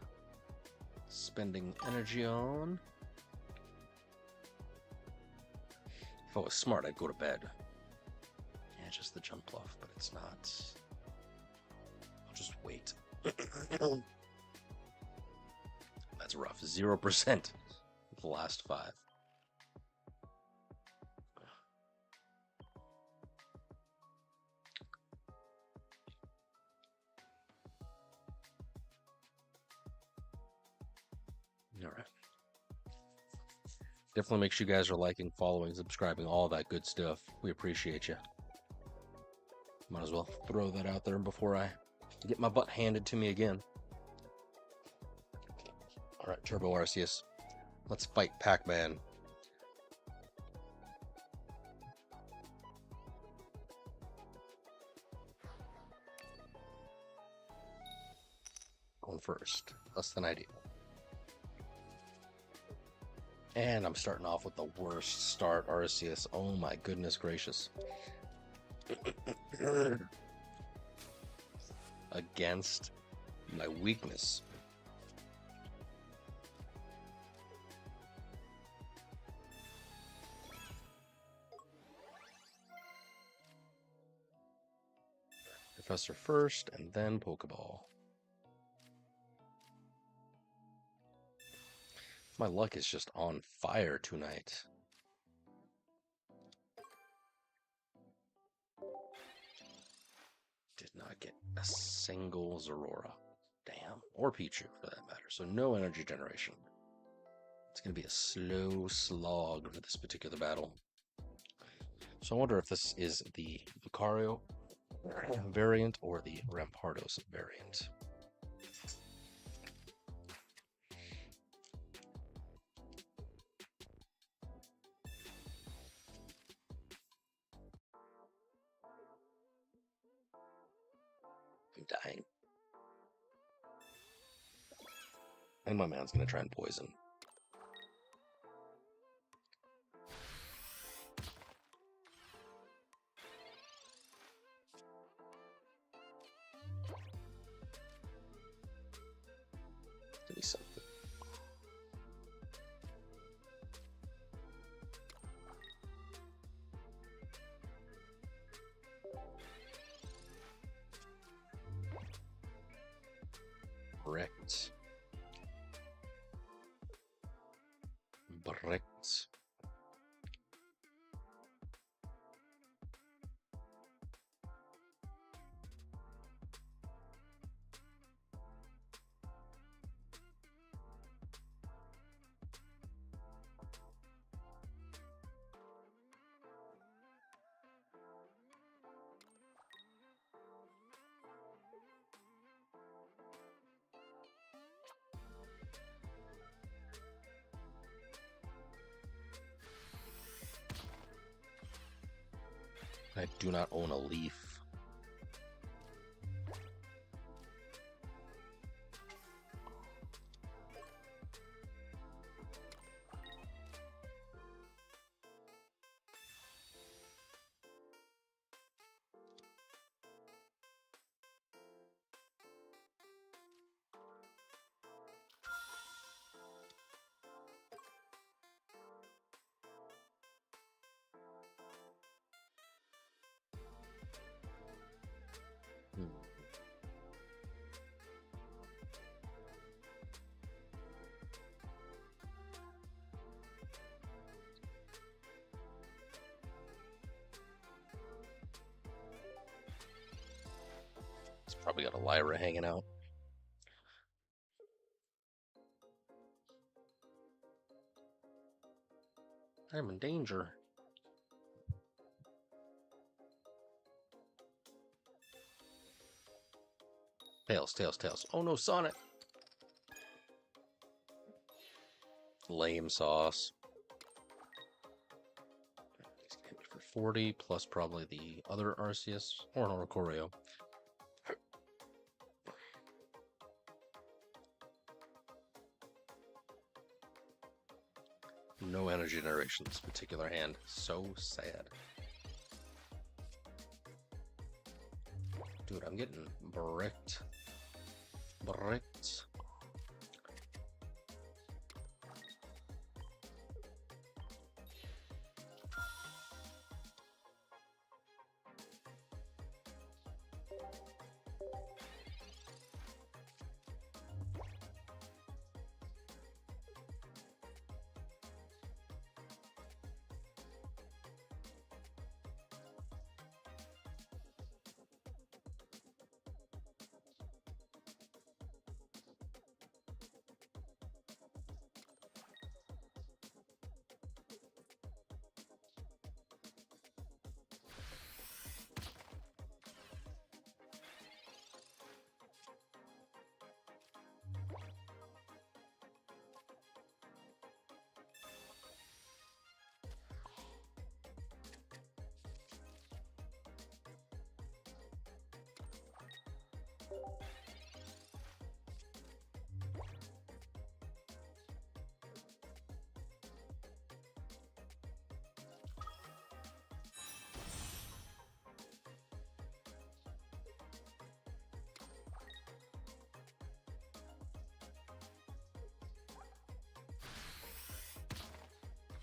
spending energy on? If I was smart, I'd go to bed. Yeah, just the jump bluff, but it's not. I'll just wait. That's rough. 0% the last 5. All right. Definitely make sure you guys are liking, following, subscribing, all that good stuff. We appreciate you. Might as well throw that out there before I get my butt handed to me again. All right, Turbo Arceus. Let's fight Pac-Man. Going first. Less than ideal. And I'm starting off with the worst start, Arceus. Oh my goodness gracious. Against my weakness. Professor first, and then Pokeball. My luck is just on fire tonight. Did not get a single Zorora. Damn. Or Pichu, for that matter. So no energy generation. It's going to be a slow slog for this particular battle. So I wonder if this is the Lucario variant or the Rampardos variant. I'm dying. And my man's gonna try and poison. Give me something. Correct. Correct. I do not own a leaf. It's probably got a Lyra hanging out. I'm in danger. Tails, tails, tails. Oh no, Sonic! Lame sauce. He's gonna hit me for 40, plus probably the other Arceus, or an Oricorio. No energy generation in this particular hand. So sad. Dude, I'm getting bricked. Bricked.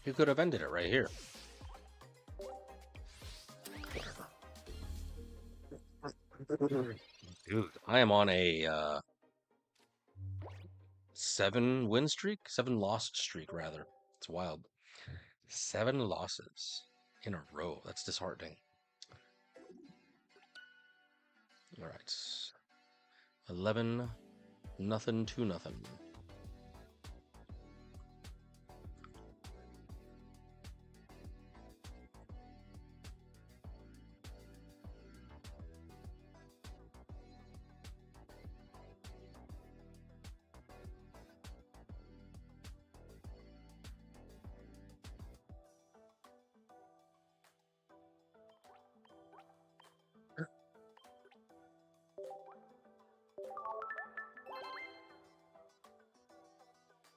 You could have ended it right here. Dude, I am on a 7-win streak? 7-loss streak, rather. It's wild. 7 losses in a row. That's disheartening. All right. 11, nothing to nothing.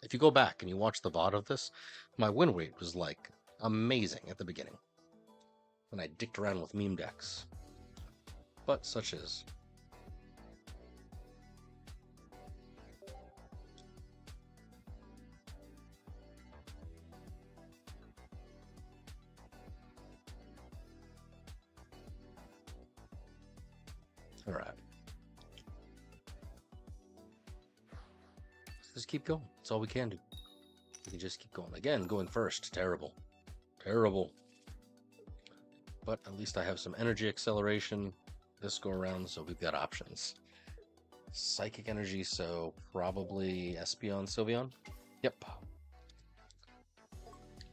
If you go back and you watch the VOD of this, my win rate was like amazing at the beginning when I dicked around with meme decks. But such is. All right. Just keep going. That's all we can do. We can just keep going. Again, going first. Terrible. Terrible. But at least I have some energy acceleration this go around, so we've got options. Psychic energy, so probably Espeon, Sylveon. Yep.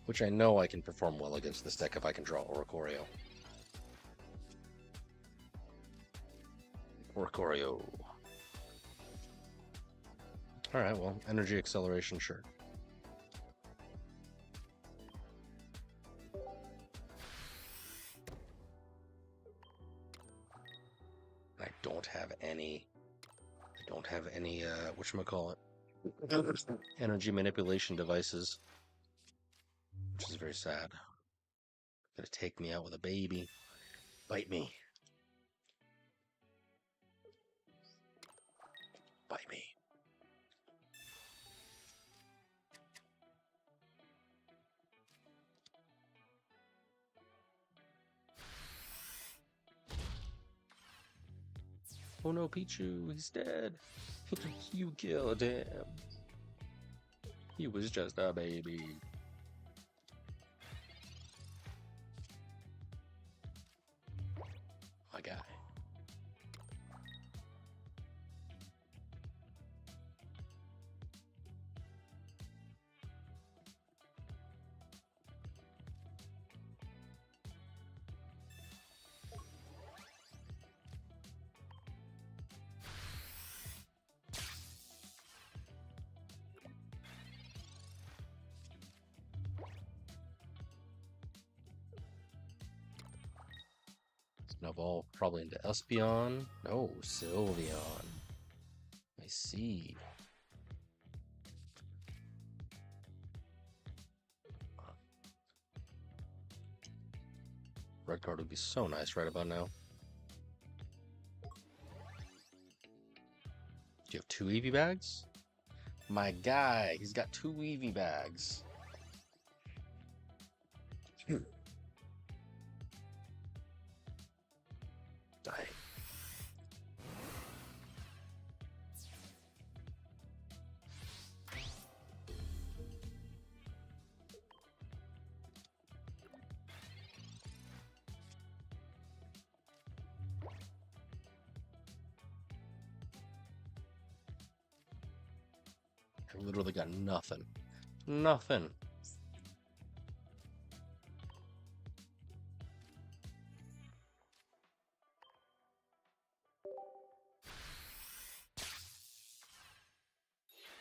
Which I know I can perform well against this deck if I can draw Oricorio. Oricorio. Alright, well, energy acceleration, sure. I don't have any whatchamacallit, energy manipulation devices, which is very sad. Gonna take me out with a baby. Bite me. Bite me. Oh no, Pichu, he's dead. You killed him. He was just a baby. My guy. Now evolve probably into Espeon. No, Sylveon. I see. Red card would be so nice right about now. Do you have 2 Eevee bags? My guy, he's got 2 Eevee bags. Die. I literally got nothing. Nothing.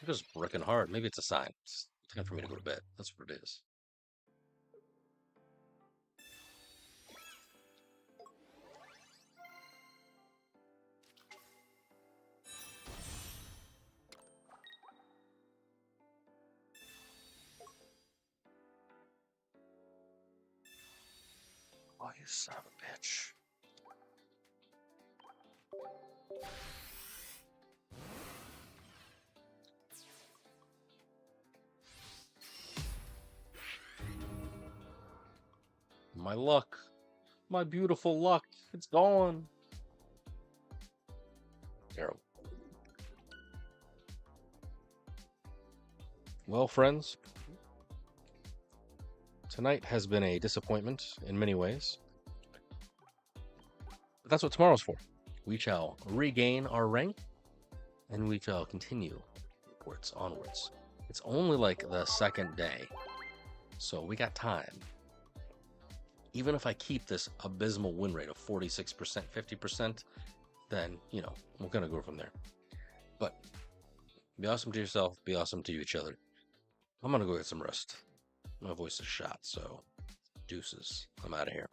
I'm just working hard. Maybe it's a sign. It's time for me to go to bed. That's what it is. Oh, you son of a bitch. My luck. My beautiful luck. It's gone. Terrible. Well, friends, tonight has been a disappointment in many ways. But that's what tomorrow's for. We shall regain our rank, and we shall continue onwards. It's only like the second day, so we got time. Even if I keep this abysmal win rate of 46%, 50%, then, you know, we're going to go from there. But be awesome to yourself, be awesome to each other. I'm going to go get some rest. My voice is shot, so deuces. I'm out of here.